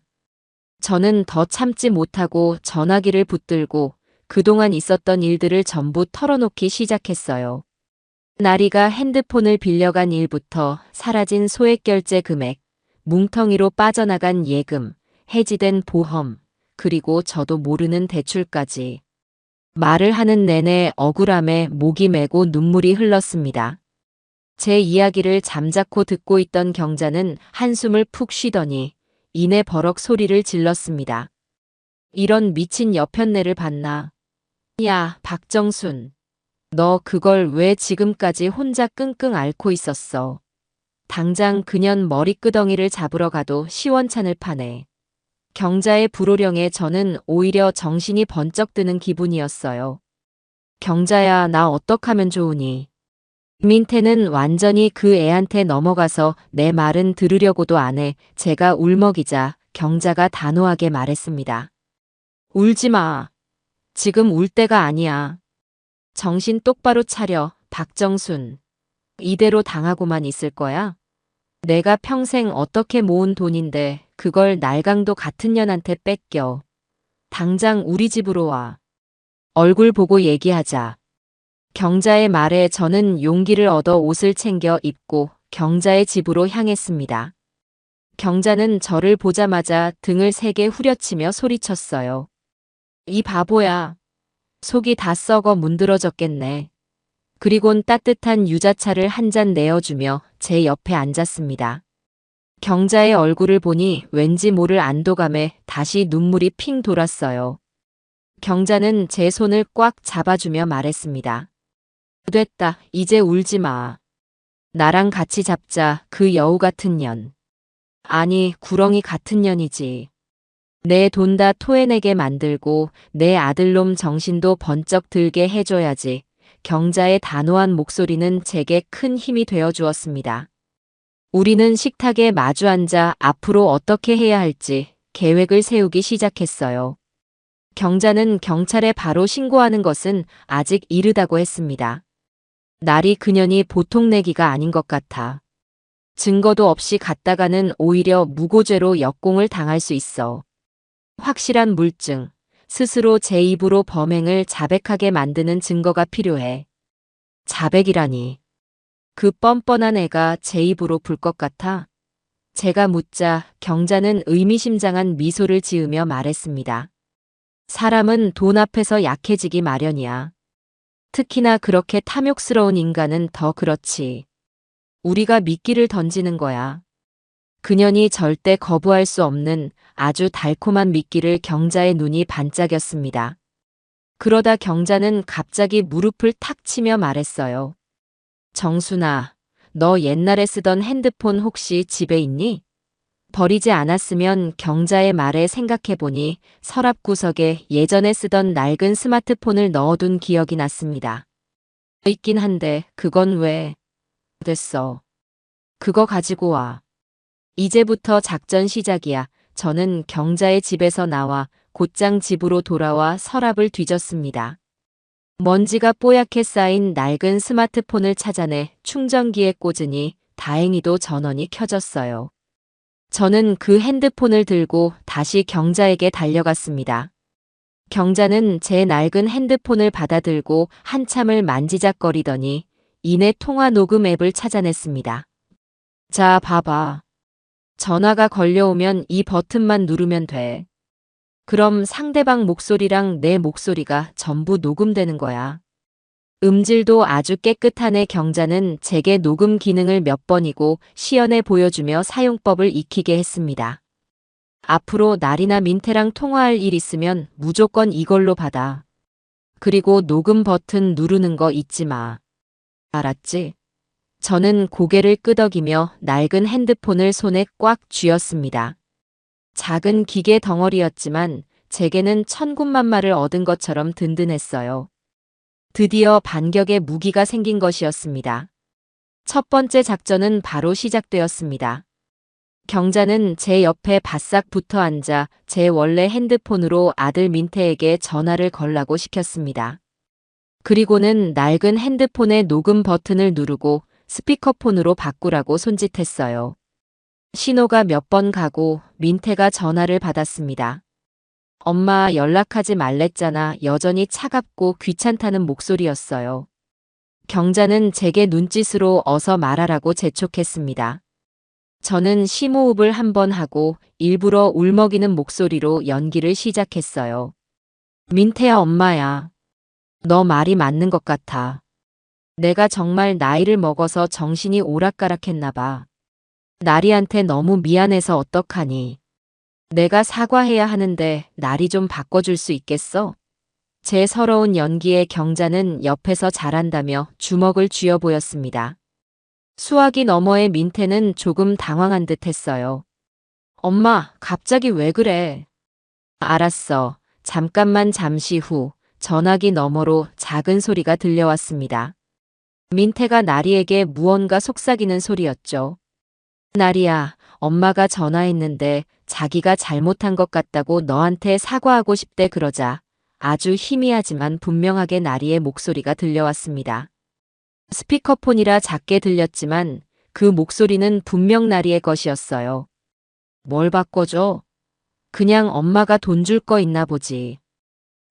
S1: 저는 더 참지 못하고 전화기를 붙들고 그동안 있었던 일들을 전부 털어놓기 시작했어요. 나리가 핸드폰을 빌려간 일부터 사라진 소액결제 금액, 뭉텅이로 빠져나간 예금, 해지된 보험, 그리고 저도 모르는 대출까지. 말을 하는 내내 억울함에 목이 메고 눈물이 흘렀습니다. 제 이야기를 잠자코 듣고 있던 경자는 한숨을 푹 쉬더니 이내 버럭 소리를 질렀습니다. 이런 미친 여편네를 봤나? 야, 박정순. 너 그걸 왜 지금까지 혼자 끙끙 앓고 있었어? 당장 그년 머리끄덩이를 잡으러 가도 시원찮을 판에. 경자의 불호령에 저는 오히려 정신이 번쩍 드는 기분이었어요. 경자야, 나 어떡하면 좋으니? 민태는 완전히 그 애한테 넘어가서 내 말은 들으려고도 안 해. 제가 울먹이자 경자가 단호하게 말했습니다. 울지 마. 지금 울 때가 아니야. 정신 똑바로 차려, 박정순. 이대로 당하고만 있을 거야? 내가 평생 어떻게 모은 돈인데 그걸 날강도 같은 년한테 뺏겨. 당장 우리 집으로 와. 얼굴 보고 얘기하자. 경자의 말에 저는 용기를 얻어 옷을 챙겨 입고 경자의 집으로 향했습니다. 경자는 저를 보자마자 등을 세게 후려치며 소리쳤어요. 이 바보야. 속이 다 썩어 문드러졌겠네. 그리곤 따뜻한 유자차를 한 잔 내어주며 제 옆에 앉았습니다. 경자의 얼굴을 보니 왠지 모를 안도감에 다시 눈물이 핑 돌았어요. 경자는 제 손을 꽉 잡아주며 말했습니다. 됐다, 이제 울지 마. 나랑 같이 잡자, 그 여우 같은 년. 아니, 구렁이 같은 년이지. 내 돈 다 토해내게 만들고 내 아들놈 정신도 번쩍 들게 해줘야지. 경자의 단호한 목소리는 제게 큰 힘이 되어 주었습니다. 우리는 식탁에 마주 앉아 앞으로 어떻게 해야 할지 계획을 세우기 시작했어요. 경자는 경찰에 바로 신고하는 것은 아직 이르다고 했습니다. 날이 그년이 보통 내기가 아닌 것 같아. 증거도 없이 갔다가는 오히려 무고죄로 역공을 당할 수 있어. 확실한 물증, 스스로 제 입으로 범행을 자백하게 만드는 증거가 필요해. 자백이라니. 그 뻔뻔한 애가 제 입으로 불 것 같아? 제가 묻자 경자는 의미심장한 미소를 지으며 말했습니다. 사람은 돈 앞에서 약해지기 마련이야. 특히나 그렇게 탐욕스러운 인간은 더 그렇지. 우리가 미끼를 던지는 거야. 그년이 절대 거부할 수 없는 아주 달콤한 미끼를 경자의 눈이 반짝였습니다. 그러다 경자는 갑자기 무릎을 탁 치며 말했어요. 정순아, 너 옛날에 쓰던 핸드폰 혹시 집에 있니? 버리지 않았으면 경자의 말에 생각해보니 서랍 구석에 예전에 쓰던 낡은 스마트폰을 넣어둔 기억이 났습니다. 있긴 한데 그건 왜? 됐어. 그거 가지고 와. 이제부터 작전 시작이야. 저는 경자의 집에서 나와 곧장 집으로 돌아와 서랍을 뒤졌습니다. 먼지가 뽀얗게 쌓인 낡은 스마트폰을 찾아내 충전기에 꽂으니 다행히도 전원이 켜졌어요. 저는 그 핸드폰을 들고 다시 경자에게 달려갔습니다. 경자는 제 낡은 핸드폰을 받아들고 한참을 만지작거리더니 이내 통화 녹음 앱을 찾아냈습니다. 자, 봐봐. 전화가 걸려오면 이 버튼만 누르면 돼. 그럼 상대방 목소리랑 내 목소리가 전부 녹음되는 거야. 음질도 아주 깨끗한 애. 경자는 제게 녹음 기능을 몇 번이고 시연해 보여주며 사용법을 익히게 했습니다. 앞으로 날이나 민태랑 통화할 일 있으면 무조건 이걸로 받아. 그리고 녹음 버튼 누르는 거 잊지 마. 알았지? 저는 고개를 끄덕이며 낡은 핸드폰을 손에 꽉 쥐었습니다. 작은 기계 덩어리였지만 제게는 천군만마를 얻은 것처럼 든든했어요. 드디어 반격의 무기가 생긴 것이었습니다. 첫 번째 작전은 바로 시작되었습니다. 경자는 제 옆에 바싹 붙어 앉아 제 원래 핸드폰으로 아들 민태에게 전화를 걸라고 시켰습니다. 그리고는 낡은 핸드폰의 녹음 버튼을 누르고 스피커폰으로 바꾸라고 손짓했어요. 신호가 몇 번 가고 민태가 전화를 받았습니다. 엄마 연락하지 말랬잖아. 여전히 차갑고 귀찮다는 목소리였어요. 경자는 제게 눈짓으로 어서 말하라고 재촉했습니다. 저는 심호흡을 한 번 하고 일부러 울먹이는 목소리로 연기를 시작했어요. 민태야, 엄마야. 너 말이 맞는 것 같아. 내가 정말 나이를 먹어서 정신이 오락가락했나 봐. 나리한테 너무 미안해서 어떡하니. 내가 사과해야 하는데 나리 좀 바꿔줄 수 있겠어? 제 서러운 연기에 경자는 옆에서 잘한다며 주먹을 쥐어 보였습니다. 수화기 너머의 민태는 조금 당황한 듯 했어요. 엄마, 갑자기 왜 그래? 알았어. 잠깐만. 잠시 후 전화기 너머로 작은 소리가 들려왔습니다. 민태가 나리에게 무언가 속삭이는 소리였죠. 나리야, 엄마가 전화했는데 자기가 잘못한 것 같다고 너한테 사과하고 싶대. 그러자 아주 희미하지만 분명하게 나리의 목소리가 들려왔습니다. 스피커폰이라 작게 들렸지만 그 목소리는 분명 나리의 것이었어요. 뭘 바꿔줘? 그냥 엄마가 돈 줄 거 있나 보지.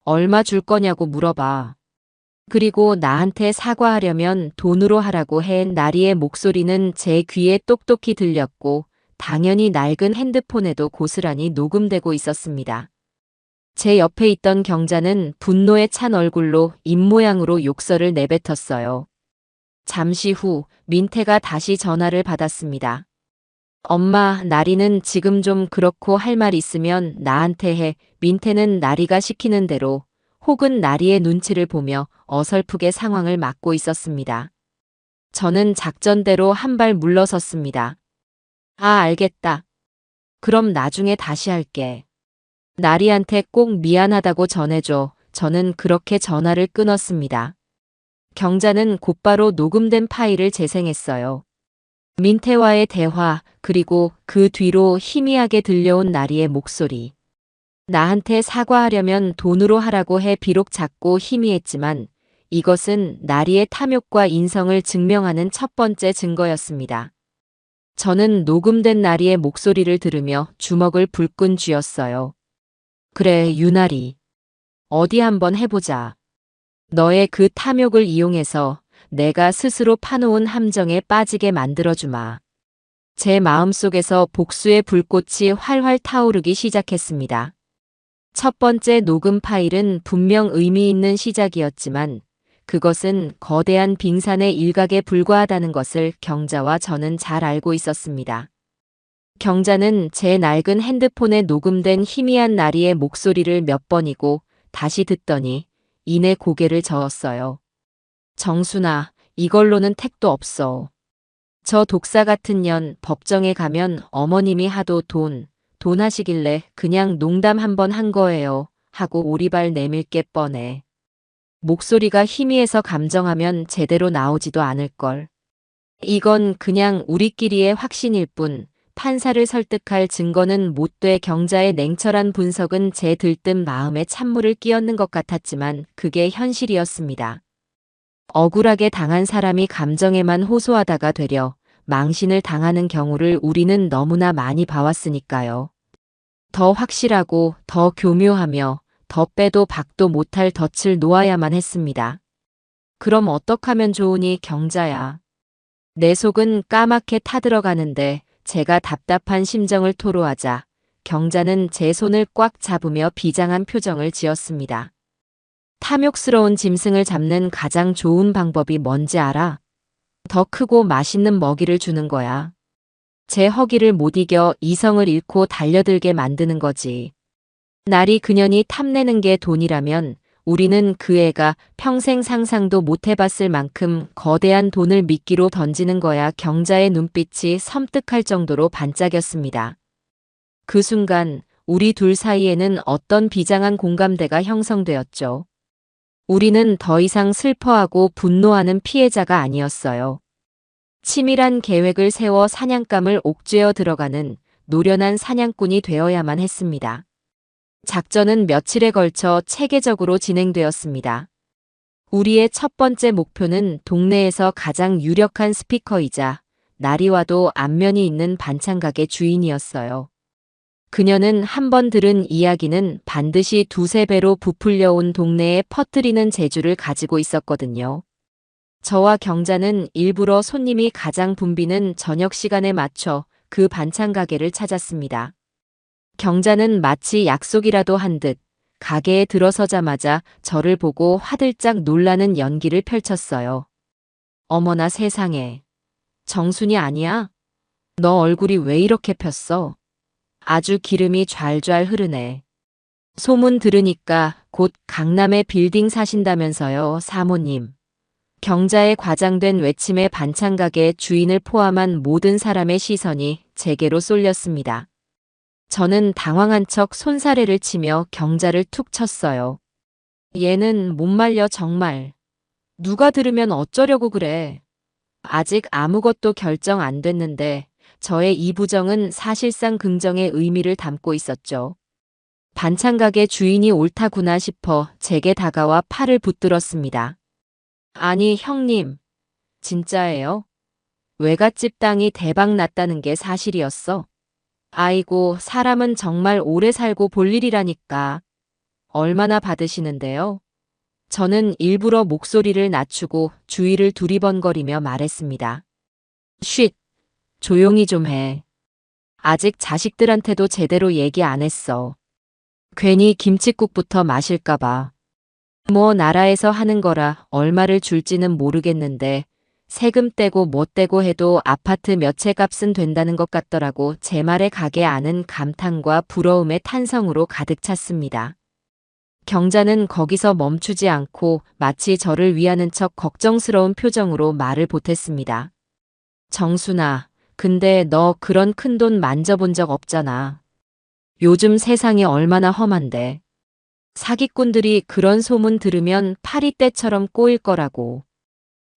S1: 얼마 줄 거냐고 물어봐. 그리고 나한테 사과하려면 돈으로 하라고 해. 나리의 목소리는 제 귀에 똑똑히 들렸고 당연히 낡은 핸드폰에도 고스란히 녹음되고 있었습니다. 제 옆에 있던 경자는 분노에 찬 얼굴로 입모양으로 욕설을 내뱉었어요. 잠시 후 민태가 다시 전화를 받았습니다. 엄마, 나리는 지금 좀 그렇고 할 말 있으면 나한테 해. 민태는 나리가 시키는 대로 혹은 나리의 눈치를 보며 어설프게 상황을 막고 있었습니다. 저는 작전대로 한 발 물러섰습니다. 아, 알겠다. 그럼 나중에 다시 할게. 나리한테 꼭 미안하다고 전해줘. 저는 그렇게 전화를 끊었습니다. 경자는 곧바로 녹음된 파일을 재생했어요. 민태와의 대화, 그리고 그 뒤로 희미하게 들려온 나리의 목소리. 나한테 사과하려면 돈으로 하라고 해. 비록 작고 희미했지만 이것은 나리의 탐욕과 인성을 증명하는 첫 번째 증거였습니다. 저는 녹음된 나리의 목소리를 들으며 주먹을 불끈 쥐었어요. 그래, 유나리. 어디 한번 해보자. 너의 그 탐욕을 이용해서 내가 스스로 파놓은 함정에 빠지게 만들어주마. 제 마음속에서 복수의 불꽃이 활활 타오르기 시작했습니다. 첫 번째 녹음 파일은 분명 의미 있는 시작이었지만 그것은 거대한 빙산의 일각에 불과하다는 것을 경자와 저는 잘 알고 있었습니다. 경자는 제 낡은 핸드폰에 녹음된 희미한 나리의 목소리를 몇 번이고 다시 듣더니 이내 고개를 저었어요. 정순아, 이걸로는 택도 없어. 저 독사 같은 년 법정에 가면 어머님이 하도 돈 하시길래 그냥 농담 한번 한 거예요. 하고 오리발 내밀 게 뻔해. 목소리가 희미해서 감정하면 제대로 나오지도 않을걸. 이건 그냥 우리끼리의 확신일 뿐 판사를 설득할 증거는 못 돼. 경자의 냉철한 분석은 제 들뜬 마음에 찬물을 끼얹는 것 같았지만 그게 현실이었습니다. 억울하게 당한 사람이 감정에만 호소하다가 되려 망신을 당하는 경우를 우리는 너무나 많이 봐왔으니까요. 더 확실하고 더 교묘하며 더 빼도 박도 못할 덫을 놓아야만 했습니다. 그럼 어떡하면 좋으니 경자야. 내 속은 까맣게 타들어가는데 제가 답답한 심정을 토로하자 경자는 제 손을 꽉 잡으며 비장한 표정을 지었습니다. 탐욕스러운 짐승을 잡는 가장 좋은 방법이 뭔지 알아? 더 크고 맛있는 먹이를 주는 거야. 제 허기를 못 이겨 이성을 잃고 달려들게 만드는 거지. 나리 그년이 탐내는 게 돈이라면 우리는 그 애가 평생 상상도 못 해봤을 만큼 거대한 돈을 미끼로 던지는 거야. 경자의 눈빛이 섬뜩할 정도로 반짝였습니다. 그 순간 우리 둘 사이에는 어떤 비장한 공감대가 형성되었죠. 우리는 더 이상 슬퍼하고 분노하는 피해자가 아니었어요. 치밀한 계획을 세워 사냥감을 옥죄어 들어가는 노련한 사냥꾼이 되어야만 했습니다. 작전은 며칠에 걸쳐 체계적으로 진행되었습니다. 우리의 첫 번째 목표는 동네에서 가장 유력한 스피커이자 나리와도 안면이 있는 반찬가게 주인이었어요. 그녀는 한 번 들은 이야기는 반드시 두세 배로 부풀려 온 동네에 퍼뜨리는 재주를 가지고 있었거든요. 저와 경자는 일부러 손님이 가장 붐비는 저녁 시간에 맞춰 그 반찬 가게를 찾았습니다. 경자는 마치 약속이라도 한 듯 가게에 들어서자마자 저를 보고 화들짝 놀라는 연기를 펼쳤어요. 어머나 세상에. 정순이 아니야? 너 얼굴이 왜 이렇게 폈어? 아주 기름이 좔좔 흐르네. 소문 들으니까 곧 강남에 빌딩 사신다면서요, 사모님. 경자의 과장된 외침에 반찬가게 주인을 포함한 모든 사람의 시선이 제게로 쏠렸습니다. 저는 당황한 척 손사래를 치며 경자를 툭 쳤어요. 얘는 못 말려 정말. 누가 들으면 어쩌려고 그래. 아직 아무것도 결정 안 됐는데 저의 이 부정은 사실상 긍정의 의미를 담고 있었죠. 반찬가게 주인이 옳다구나 싶어 제게 다가와 팔을 붙들었습니다. 아니 형님, 진짜예요? 외갓집 땅이 대박 났다는 게 사실이었어? 아이고, 사람은 정말 오래 살고 볼 일이라니까. 얼마나 받으시는데요? 저는 일부러 목소리를 낮추고 주위를 두리번거리며 말했습니다. 쉿, 조용히 좀 해. 아직 자식들한테도 제대로 얘기 안 했어. 괜히 김칫국부터 마실까봐. 뭐 나라에서 하는 거라 얼마를 줄지는 모르겠는데 세금 떼고 뭐 떼고 해도 아파트 몇 채 값은 된다는 것 같더라고. 제 말에 가게 아는 감탄과 부러움의 탄성으로 가득 찼습니다. 경자는 거기서 멈추지 않고 마치 저를 위하는 척 걱정스러운 표정으로 말을 보탰습니다. 정순아, 근데 너 그런 큰돈 만져본 적 없잖아. 요즘 세상이 얼마나 험한데. 사기꾼들이 그런 소문 들으면 파리떼처럼 꼬일 거라고.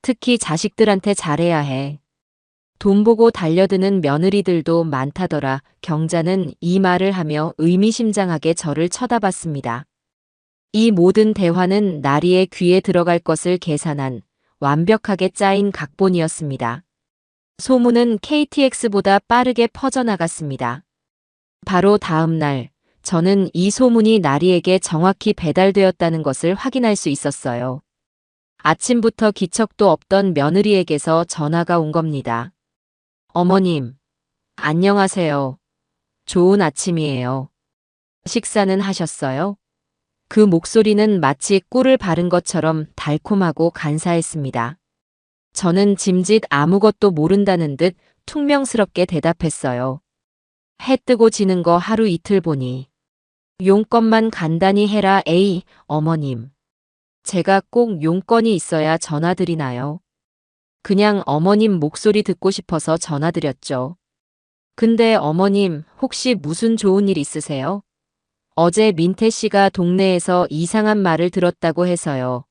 S1: 특히 자식들한테 잘해야 해. 돈 보고 달려드는 며느리들도 많다더라. 경자는 이 말을 하며 의미심장하게 저를 쳐다봤습니다. 이 모든 대화는 나리의 귀에 들어갈 것을 계산한 완벽하게 짜인 각본이었습니다. 소문은 KTX보다 빠르게 퍼져나갔습니다. 바로 다음 날, 저는 이 소문이 나리에게 정확히 배달되었다는 것을 확인할 수 있었어요. 아침부터 기척도 없던 며느리에게서 전화가 온 겁니다. 어머님, 안녕하세요. 좋은 아침이에요. 식사는 하셨어요? 그 목소리는 마치 꿀을 바른 것처럼 달콤하고 간사했습니다. 저는 짐짓 아무것도 모른다는 듯 퉁명스럽게 대답했어요. 해 뜨고 지는 거 하루 이틀 보니. 용건만 간단히 해라. 에이, 어머님. 제가 꼭 용건이 있어야 전화드리나요? 그냥 어머님 목소리 듣고 싶어서 전화드렸죠. 근데 어머님, 혹시 무슨 좋은 일 있으세요? 어제 민태 씨가 동네에서 이상한 말을 들었다고 해서요.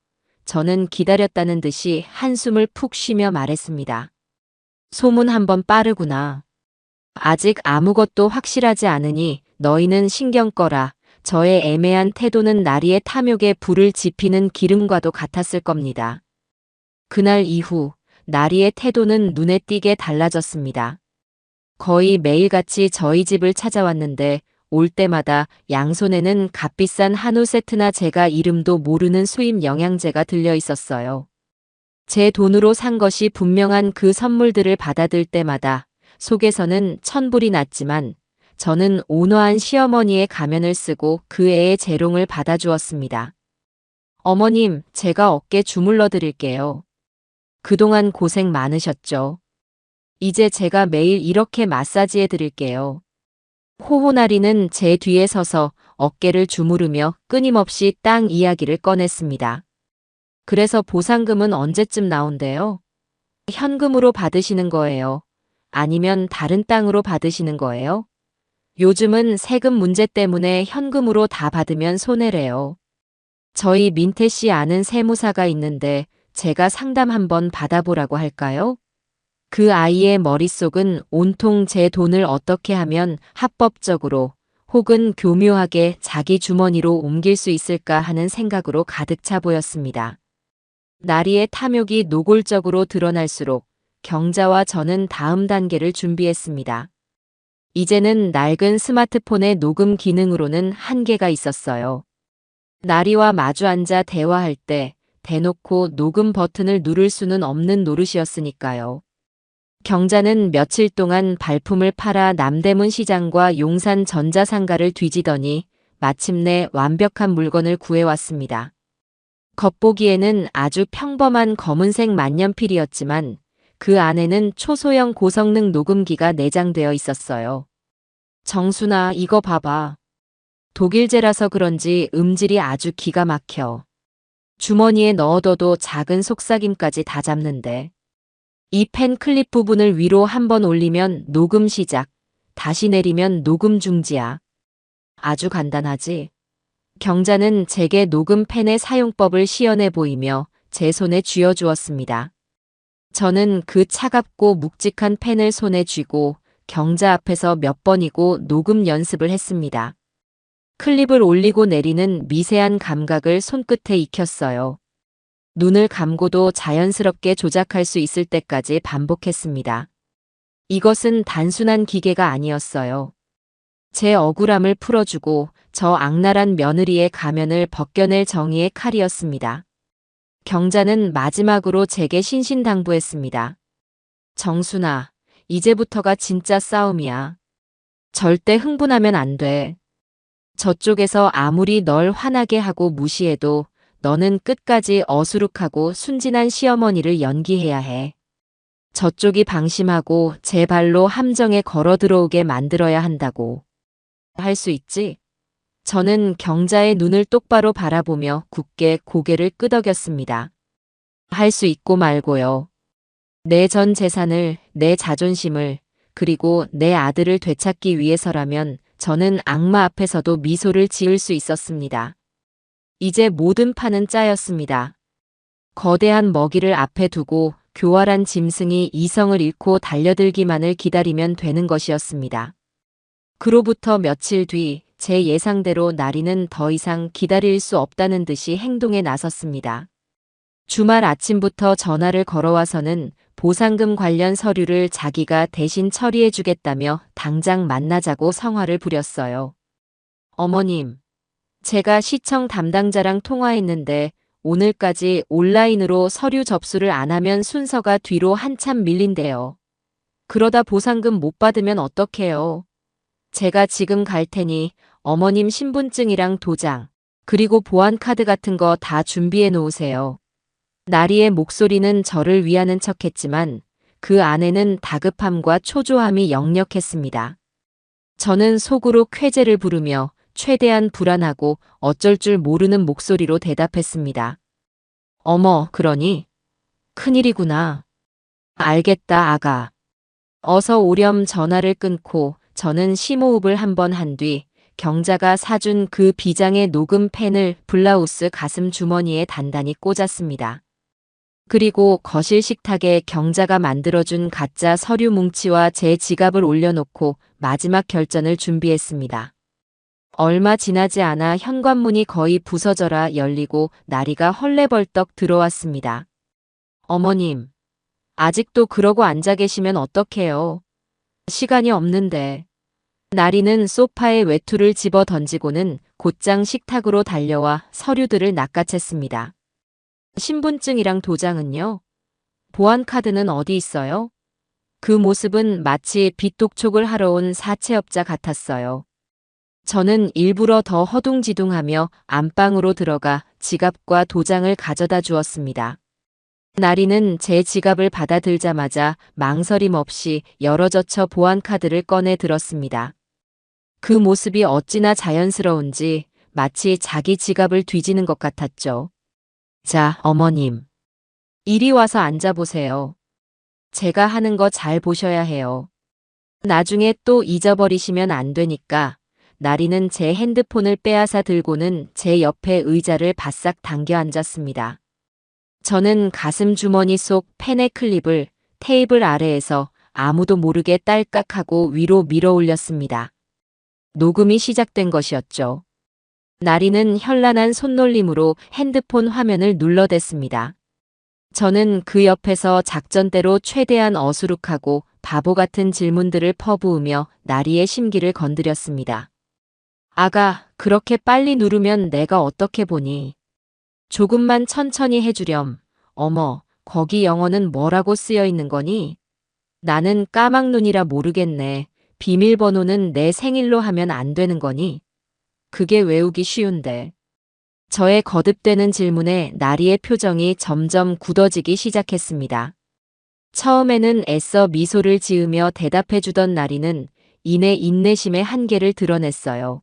S1: 저는 기다렸다는 듯이 한숨을 푹 쉬며 말했습니다. 소문 한번 빠르구나. 아직 아무것도 확실하지 않으니 너희는 신경 꺼라. 저의 애매한 태도는 나리의 탐욕에 불을 지피는 기름과도 같았을 겁니다. 그날 이후 나리의 태도는 눈에 띄게 달라졌습니다. 거의 매일같이 저희 집을 찾아왔는데 올 때마다 양손에는 값비싼 한우 세트나 제가 이름도 모르는 수입 영양제가 들려 있었어요. 제 돈으로 산 것이 분명한 그 선물들을 받아들 때마다 속에서는 천불이 났지만 저는 온화한 시어머니의 가면을 쓰고 그 애의 재롱을 받아주었습니다. 어머님, 제가 어깨 주물러 드릴게요. 그동안 고생 많으셨죠? 이제 제가 매일 이렇게 마사지해 드릴게요. 호호나리는 제 뒤에 서서 어깨를 주무르며 끊임없이 땅 이야기를 꺼냈습니다. 그래서 보상금은 언제쯤 나온대요? 현금으로 받으시는 거예요? 아니면 다른 땅으로 받으시는 거예요? 요즘은 세금 문제 때문에 현금으로 다 받으면 손해래요. 저희 민태 씨 아는 세무사가 있는데 제가 상담 한번 받아보라고 할까요? 그 아이의 머릿속은 온통 제 돈을 어떻게 하면 합법적으로 혹은 교묘하게 자기 주머니로 옮길 수 있을까 하는 생각으로 가득 차 보였습니다. 나리의 탐욕이 노골적으로 드러날수록 경자와 저는 다음 단계를 준비했습니다. 이제는 낡은 스마트폰의 녹음 기능으로는 한계가 있었어요. 나리와 마주 앉아 대화할 때 대놓고 녹음 버튼을 누를 수는 없는 노릇이었으니까요. 경자는 며칠 동안 발품을 팔아 남대문 시장과 용산 전자상가를 뒤지더니 마침내 완벽한 물건을 구해왔습니다. 겉보기에는 아주 평범한 검은색 만년필이었지만 그 안에는 초소형 고성능 녹음기가 내장되어 있었어요. 정순아, 이거 봐봐. 독일제라서 그런지 음질이 아주 기가 막혀. 주머니에 넣어둬도 작은 속삭임까지 다 잡는데. 이 펜 클립 부분을 위로 한번 올리면 녹음 시작, 다시 내리면 녹음 중지야. 아주 간단하지? 경자는 제게 녹음 펜의 사용법을 시연해 보이며 제 손에 쥐어주었습니다. 저는 그 차갑고 묵직한 펜을 손에 쥐고 경자 앞에서 몇 번이고 녹음 연습을 했습니다. 클립을 올리고 내리는 미세한 감각을 손끝에 익혔어요. 눈을 감고도 자연스럽게 조작할 수 있을 때까지 반복했습니다. 이것은 단순한 기계가 아니었어요. 제 억울함을 풀어주고 저 악랄한 며느리의 가면을 벗겨낼 정의의 칼이었습니다. 경자는 마지막으로 제게 신신당부했습니다. 정순아, 이제부터가 진짜 싸움이야. 절대 흥분하면 안 돼. 저쪽에서 아무리 널 화나게 하고 무시해도 너는 끝까지 어수룩하고 순진한 시어머니를 연기해야 해. 저쪽이 방심하고 제 발로 함정에 걸어 들어오게 만들어야 한다고. 할 수 있지? 저는 경자의 눈을 똑바로 바라보며 굳게 고개를 끄덕였습니다. 할 수 있고 말고요. 내 전 재산을, 내 자존심을, 그리고 내 아들을 되찾기 위해서라면 저는 악마 앞에서도 미소를 지을 수 있었습니다. 이제 모든 판은 짜였습니다. 거대한 먹이를 앞에 두고 교활한 짐승이 이성을 잃고 달려들기만을 기다리면 되는 것이었습니다. 그로부터 며칠 뒤 제 예상대로 나리는 더 이상 기다릴 수 없다는 듯이 행동에 나섰습니다. 주말 아침부터 전화를 걸어와서는 보상금 관련 서류를 자기가 대신 처리해주겠다며 당장 만나자고 성화를 부렸어요. 어머님, 제가 시청 담당자랑 통화했는데 오늘까지 온라인으로 서류 접수를 안 하면 순서가 뒤로 한참 밀린대요. 그러다 보상금 못 받으면 어떡해요? 제가 지금 갈 테니 어머님 신분증이랑 도장, 그리고 보안카드 같은 거 다 준비해 놓으세요. 나리의 목소리는 저를 위하는 척했지만 그 안에는 다급함과 초조함이 역력했습니다. 저는 속으로 쾌재를 부르며 최대한 불안하고 어쩔 줄 모르는 목소리로 대답했습니다. 어머, 그러니? 큰일이구나. 알겠다, 아가. 어서 오렴. 전화를 끊고 저는 심호흡을 한번 한 뒤 경자가 사준 그 비장의 녹음 펜을 블라우스 가슴 주머니에 단단히 꽂았습니다. 그리고 거실 식탁에 경자가 만들어준 가짜 서류 뭉치와 제 지갑을 올려놓고 마지막 결전을 준비했습니다. 얼마 지나지 않아 현관문이 거의 부서져라 열리고 나리가 헐레벌떡 들어왔습니다. 어머님, 아직도 그러고 앉아 계시면 어떡해요? 시간이 없는데. 나리는 소파에 외투를 집어 던지고는 곧장 식탁으로 달려와 서류들을 낚아챘습니다. 신분증이랑 도장은요? 보안카드는 어디 있어요? 그 모습은 마치 빚독촉을 하러 온 사채업자 같았어요. 저는 일부러 더 허둥지둥하며 안방으로 들어가 지갑과 도장을 가져다 주었습니다. 나리는 제 지갑을 받아들자마자 망설임 없이 열어젖혀 보안카드를 꺼내 들었습니다. 그 모습이 어찌나 자연스러운지 마치 자기 지갑을 뒤지는 것 같았죠. 자, 어머님. 이리 와서 앉아보세요. 제가 하는 거 잘 보셔야 해요. 나중에 또 잊어버리시면 안 되니까. 나리는 제 핸드폰을 빼앗아 들고는 제 옆에 의자를 바싹 당겨 앉았습니다. 저는 가슴 주머니 속 펜의 클립을 테이블 아래에서 아무도 모르게 딸깍하고 위로 밀어 올렸습니다. 녹음이 시작된 것이었죠. 나리는 현란한 손놀림으로 핸드폰 화면을 눌러댔습니다. 저는 그 옆에서 작전대로 최대한 어수룩하고 바보 같은 질문들을 퍼부으며 나리의 심기를 건드렸습니다. 아가, 그렇게 빨리 누르면 내가 어떻게 보니? 조금만 천천히 해주렴. 어머, 거기 영어는 뭐라고 쓰여 있는 거니? 나는 까막눈이라 모르겠네. 비밀번호는 내 생일로 하면 안 되는 거니? 그게 외우기 쉬운데. 저의 거듭되는 질문에 나리의 표정이 점점 굳어지기 시작했습니다. 처음에는 애써 미소를 지으며 대답해주던 나리는 이내 인내심의 한계를 드러냈어요.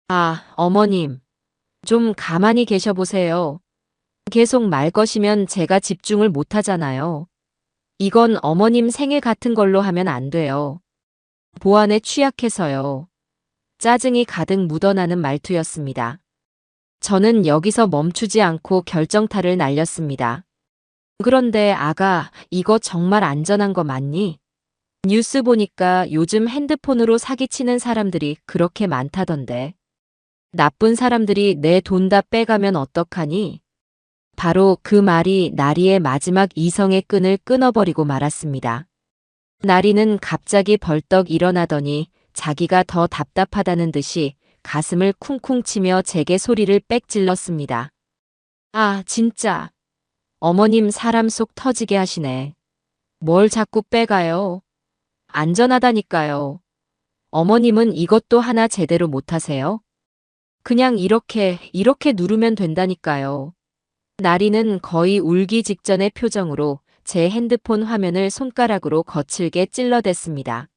S1: 아, 어머님. 좀 가만히 계셔보세요. 계속 말 거시면 제가 집중을 못하잖아요. 이건 어머님 생일 같은 걸로 하면 안 돼요. 보안에 취약해서요. 짜증이 가득 묻어나는 말투였습니다. 저는 여기서 멈추지 않고 결정타를 날렸습니다. 그런데 아가, 이거 정말 안전한 거 맞니? 뉴스 보니까 요즘 핸드폰으로 사기치는 사람들이 그렇게 많다던데. 나쁜 사람들이 내 돈 다 빼가면 어떡하니? 바로 그 말이 나리의 마지막 이성의 끈을 끊어버리고 말았습니다. 나리는 갑자기 벌떡 일어나더니 자기가 더 답답하다는 듯이 가슴을 쿵쿵 치며 제게 소리를 빽 질렀습니다. 아, 진짜. 어머님 사람 속 터지게 하시네. 뭘 자꾸 빼가요? 안전하다니까요. 어머님은 이것도 하나 제대로 못하세요? 그냥 이렇게 누르면 된다니까요. 나리는 거의 울기 직전의 표정으로 제 핸드폰 화면을 손가락으로 거칠게 찔러댔습니다.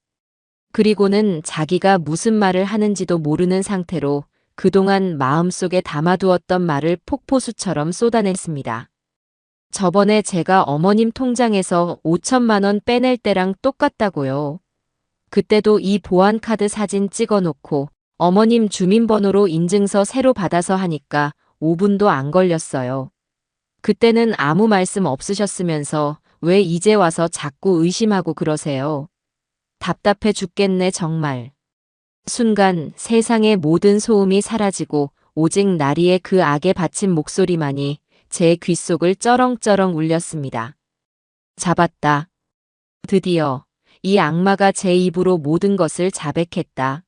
S1: 그리고는 자기가 무슨 말을 하는지도 모르는 상태로 그동안 마음속에 담아두었던 말을 폭포수처럼 쏟아냈습니다. 저번에 제가 어머님 통장에서 5천만 원 빼낼 때랑 똑같다고요. 그때도 이 보안카드 사진 찍어놓고 어머님 주민번호로 인증서 새로 받아서 하니까 5분도 안 걸렸어요. 그때는 아무 말씀 없으셨으면서 왜 이제 와서 자꾸 의심하고 그러세요? 답답해 죽겠네 정말. 순간 세상의 모든 소음이 사라지고 오직 나리의 그 악에 바친 목소리만이 제 귓속을 쩌렁쩌렁 울렸습니다. 잡았다. 드디어 이 악마가 제 입으로 모든 것을 자백했다.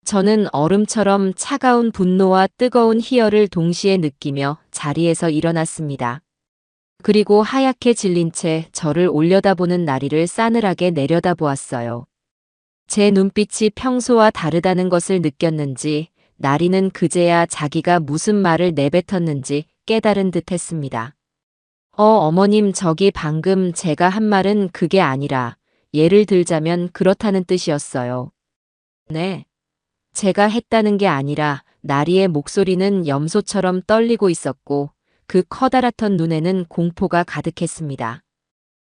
S1: 저는 얼음처럼 차가운 분노와 뜨거운 희열을 동시에 느끼며 자리에서 일어났습니다. 그리고 하얗게 질린 채 저를 올려다보는 나리를 싸늘하게 내려다보았어요. 제 눈빛이 평소와 다르다는 것을 느꼈는지 나리는 그제야 자기가 무슨 말을 내뱉었는지 깨달은 듯 했습니다. 어머님 저기 방금 제가 한 말은 그게 아니라 예를 들자면 그렇다는 뜻이었어요. 네. 제가 했다는 게 아니라 나리의 목소리는 염소처럼 떨리고 있었고 그 커다랗던 눈에는 공포가 가득했습니다.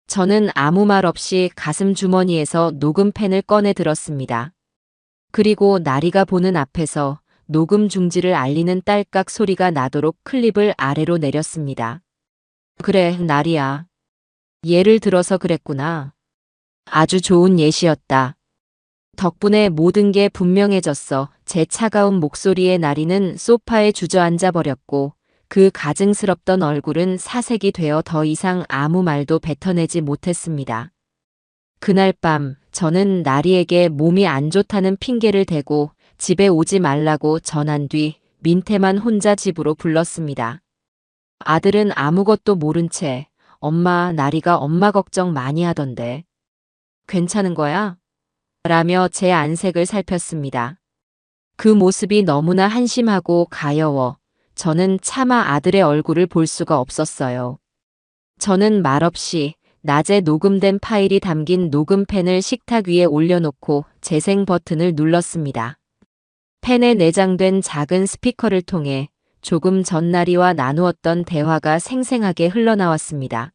S1: 저는 아무 말 없이 가슴 주머니에서 녹음펜을 꺼내 들었습니다. 그리고 나리가 보는 앞에서 녹음 중지를 알리는 딸깍 소리가 나도록 클립을 아래로 내렸습니다. 그래, 나리야. 예를 들어서 그랬구나. 아주 좋은 예시였다. 덕분에 모든 게 분명해졌어. 제 차가운 목소리에 나리는 소파에 주저앉아 버렸고 그 가증스럽던 얼굴은 사색이 되어 더 이상 아무 말도 뱉어내지 못했습니다. 그날 밤 저는 나리에게 몸이 안 좋다는 핑계를 대고 집에 오지 말라고 전한 뒤 민태만 혼자 집으로 불렀습니다. 아들은 아무것도 모른 채 엄마, 나리가 엄마 걱정 많이 하던데. 괜찮은 거야? 라며 제 안색을 살폈습니다. 그 모습이 너무나 한심하고 가여워 저는 차마 아들의 얼굴을 볼 수가 없었어요. 저는 말없이 낮에 녹음된 파일이 담긴 녹음펜을 식탁 위에 올려놓고 재생 버튼을 눌렀습니다. 펜에 내장된 작은 스피커를 통해 조금 전 나리와 나누었던 대화가 생생하게 흘러나왔습니다.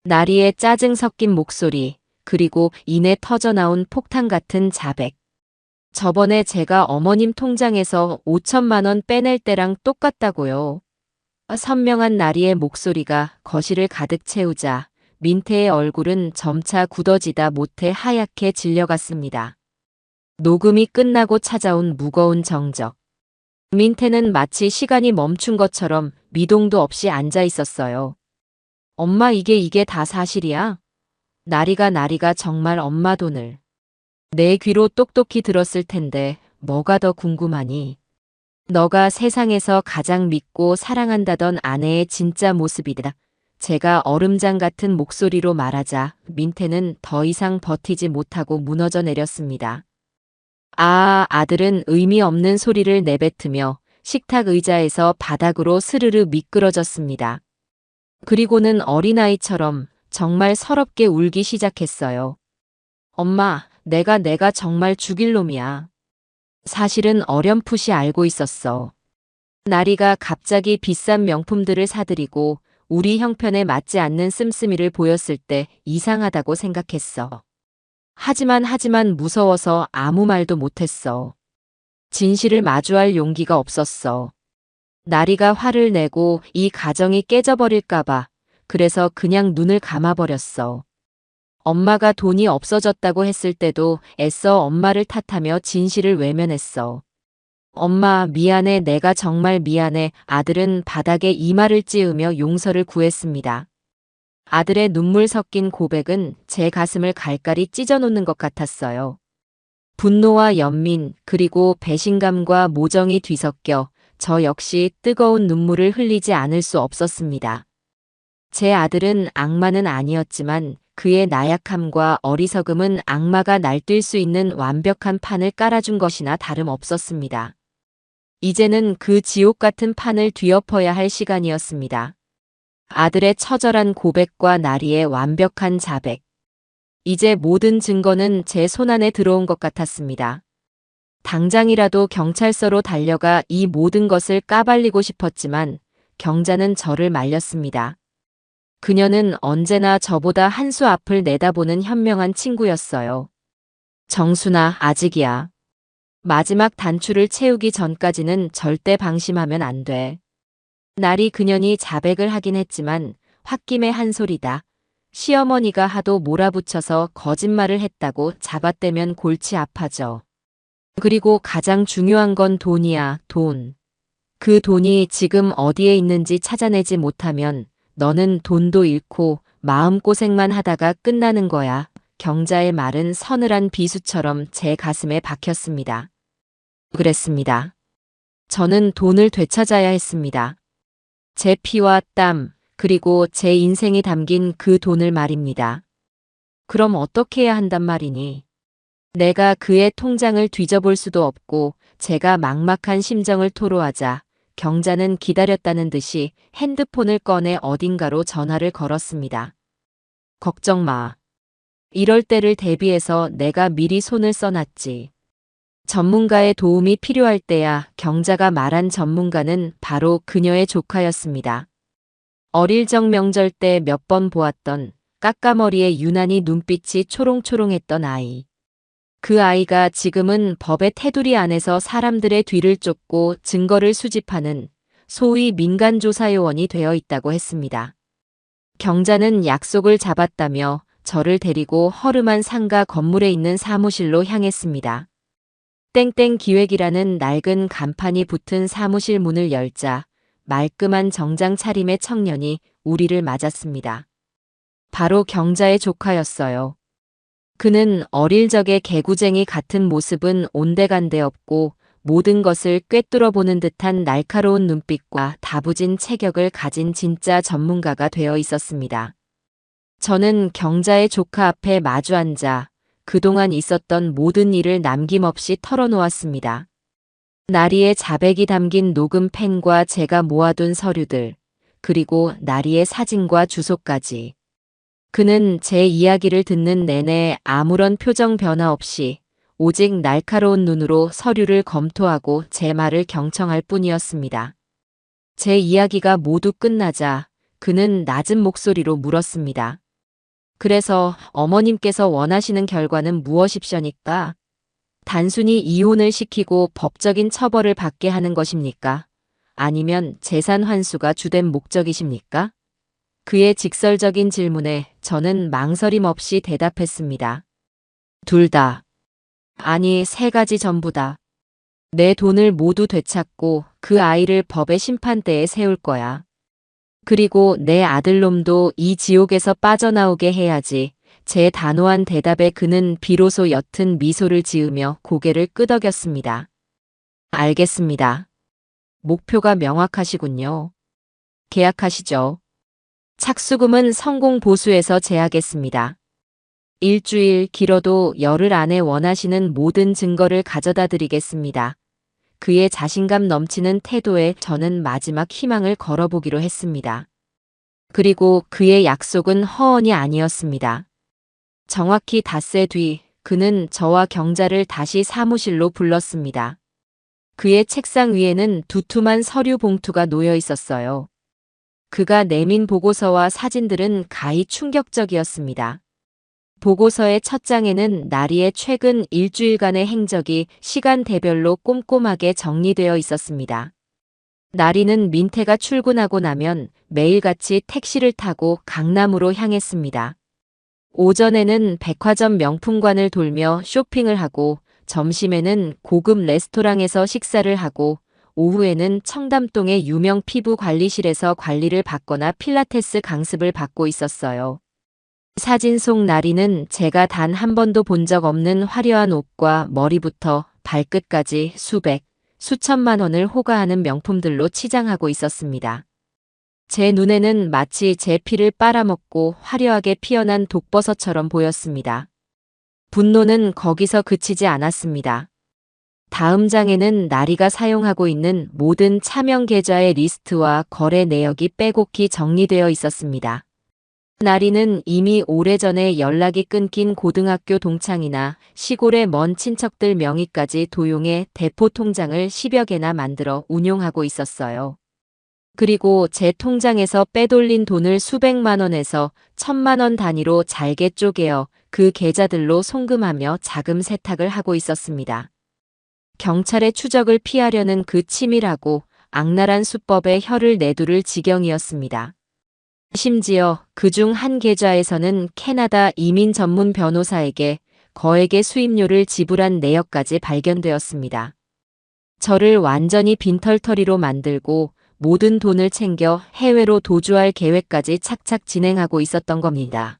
S1: 나리의 짜증 섞인 목소리, 그리고 이내 터져나온 폭탄 같은 자백. 저번에 제가 어머님 통장에서 5천만 원 빼낼 때랑 똑같다고요. 선명한 나리의 목소리가 거실을 가득 채우자 민태의 얼굴은 점차 굳어지다 못해 하얗게 질려갔습니다. 녹음이 끝나고 찾아온 무거운 정적. 민태는 마치 시간이 멈춘 것처럼 미동도 없이 앉아 있었어요. 엄마 이게 다 사실이야? 나리가 정말 엄마 돈을 내 귀로 똑똑히 들었을 텐데 뭐가 더 궁금하니? 너가 세상에서 가장 믿고 사랑한다던 아내의 진짜 모습이다. 제가 얼음장 같은 목소리로 말하자 민태는 더 이상 버티지 못하고 무너져 내렸습니다. 아들은 의미 없는 소리를 내뱉으며 식탁 의자에서 바닥으로 스르르 미끄러졌습니다. 그리고는 어린아이처럼 정말 서럽게 울기 시작했어요. 엄마, 내가 정말 죽일 놈이야. 사실은 어렴풋이 알고 있었어. 나리가 갑자기 비싼 명품들을 사들이고 우리 형편에 맞지 않는 씀씀이를 보였을 때 이상하다고 생각했어. 하지만 무서워서 아무 말도 못했어. 진실을 마주할 용기가 없었어. 나리가 화를 내고 이 가정이 깨져버릴까봐 그래서 그냥 눈을 감아버렸어. 엄마가 돈이 없어졌다고 했을 때도 애써 엄마를 탓하며 진실을 외면했어. 엄마 미안해 내가 정말 미안해 아들은 바닥에 이마를 찌으며 용서를 구했습니다. 아들의 눈물 섞인 고백은 제 가슴을 갈갈이 찢어놓는 것 같았어요. 분노와 연민 그리고 배신감과 모정이 뒤섞여 저 역시 뜨거운 눈물을 흘리지 않을 수 없었습니다. 제 아들은 악마는 아니었지만 그의 나약함과 어리석음은 악마가 날뛸 수 있는 완벽한 판을 깔아준 것이나 다름없었습니다. 이제는 그 지옥 같은 판을 뒤엎어야 할 시간이었습니다. 아들의 처절한 고백과 나리의 완벽한 자백. 이제 모든 증거는 제 손안에 들어온 것 같았습니다. 당장이라도 경찰서로 달려가 이 모든 것을 까발리고 싶었지만 경자는 저를 말렸습니다. 그녀는 언제나 저보다 한 수 앞을 내다보는 현명한 친구였어요. 정순아, 아직이야. 마지막 단추를 채우기 전까지는 절대 방심하면 안 돼. 날이 그년이 자백을 하긴 했지만 홧김에 한 소리다. 시어머니가 하도 몰아붙여서 거짓말을 했다고 잡아떼면 골치 아파져. 그리고 가장 중요한 건 돈이야, 돈. 그 돈이 지금 어디에 있는지 찾아내지 못하면 너는 돈도 잃고 마음고생만 하다가 끝나는 거야. 경자의 말은 서늘한 비수처럼 제 가슴에 박혔습니다. 그랬습니다. 저는 돈을 되찾아야 했습니다. 제 피와 땀, 그리고 제 인생이 담긴 그 돈을 말입니다. 그럼 어떻게 해야 한단 말이니? 내가 그의 통장을 뒤져볼 수도 없고 제가 막막한 심정을 토로하자 경자는 기다렸다는 듯이 핸드폰을 꺼내 어딘가로 전화를 걸었습니다. 걱정 마. 이럴 때를 대비해서 내가 미리 손을 써놨지. 전문가의 도움이 필요할 때야. 경자가 말한 전문가는 바로 그녀의 조카였습니다. 어릴 적 명절 때 몇 번 보았던 까까머리에 유난히 눈빛이 초롱초롱했던 아이. 그 아이가 지금은 법의 테두리 안에서 사람들의 뒤를 쫓고 증거를 수집하는 소위 민간조사요원이 되어 있다고 했습니다. 경자는 약속을 잡았다며 저를 데리고 허름한 상가 건물에 있는 사무실로 향했습니다. 땡땡 기획이라는 낡은 간판이 붙은 사무실 문을 열자 말끔한 정장 차림의 청년이 우리를 맞았습니다. 바로 경자의 조카였어요. 그는 어릴 적의 개구쟁이 같은 모습은 온데간데 없고 모든 것을 꿰뚫어보는 듯한 날카로운 눈빛과 다부진 체격을 가진 진짜 전문가가 되어 있었습니다. 저는 경자의 조카 앞에 마주 앉아 그동안 있었던 모든 일을 남김없이 털어놓았습니다. 나리의 자백이 담긴 녹음 펜과 제가 모아둔 서류들, 그리고 나리의 사진과 주소까지. 그는 제 이야기를 듣는 내내 아무런 표정 변화 없이 오직 날카로운 눈으로 서류를 검토하고 제 말을 경청할 뿐이었습니다. 제 이야기가 모두 끝나자 그는 낮은 목소리로 물었습니다. 그래서 어머님께서 원하시는 결과는 무엇입니까? 단순히 이혼을 시키고 법적인 처벌을 받게 하는 것입니까? 아니면 재산 환수가 주된 목적이십니까? 그의 직설적인 질문에 저는 망설임 없이 대답했습니다. 둘 다. 아니, 세 가지 전부 다. 내 돈을 모두 되찾고 그 아이를 법의 심판대에 세울 거야. 그리고 내 아들놈도 이 지옥에서 빠져나오게 해야지. 제 단호한 대답에 그는 비로소 옅은 미소를 지으며 고개를 끄덕였습니다. 알겠습니다. 목표가 명확하시군요. 계약하시죠. 착수금은 성공 보수에서 제하겠습니다. 일주일, 길어도 열흘 안에 원하시는 모든 증거를 가져다 드리겠습니다. 그의 자신감 넘치는 태도에 저는 마지막 희망을 걸어보기로 했습니다. 그리고 그의 약속은 허언이 아니었습니다. 정확히 닷새 뒤 그는 저와 경자를 다시 사무실로 불렀습니다. 그의 책상 위에는 두툼한 서류 봉투가 놓여 있었어요. 그가 내민 보고서와 사진들은 가히 충격적이었습니다. 보고서의 첫 장에는 나리의 최근 일주일간의 행적이 시간대별로 꼼꼼하게 정리되어 있었습니다. 나리는 민태가 출근하고 나면 매일같이 택시를 타고 강남으로 향했습니다. 오전에는 백화점 명품관을 돌며 쇼핑을 하고 점심에는 고급 레스토랑에서 식사를 하고 오후에는 청담동의 유명 피부 관리실에서 관리를 받거나 필라테스 강습을 받고 있었어요. 사진 속 나리는 제가 단 한 번도 본 적 없는 화려한 옷과 머리부터 발끝까지 수천만 원을 호가하는 명품들로 치장하고 있었습니다. 제 눈에는 마치 제 피를 빨아먹고 화려하게 피어난 독버섯처럼 보였습니다. 분노는 거기서 그치지 않았습니다. 다음 장에는 나리가 사용하고 있는 모든 차명 계좌의 리스트와 거래 내역이 빼곡히 정리되어 있었습니다. 나리는 이미 오래전에 연락이 끊긴 고등학교 동창이나 시골의 먼 친척들 명의까지 도용해 대포 통장을 10여 개나 만들어 운용하고 있었어요. 그리고 제 통장에서 빼돌린 돈을 수백만 원에서 1,000만 원 단위로 잘게 쪼개어 그 계좌들로 송금하며 자금 세탁을 하고 있었습니다. 경찰의 추적을 피하려는 그 치밀하고 악랄한 수법에 혀를 내두를 지경이었습니다. 심지어 그중 한 계좌에서는 캐나다 이민 전문 변호사에게 거액의 수임료를 지불한 내역까지 발견되었습니다. 저를 완전히 빈털터리로 만들고 모든 돈을 챙겨 해외로 도주할 계획까지 착착 진행하고 있었던 겁니다.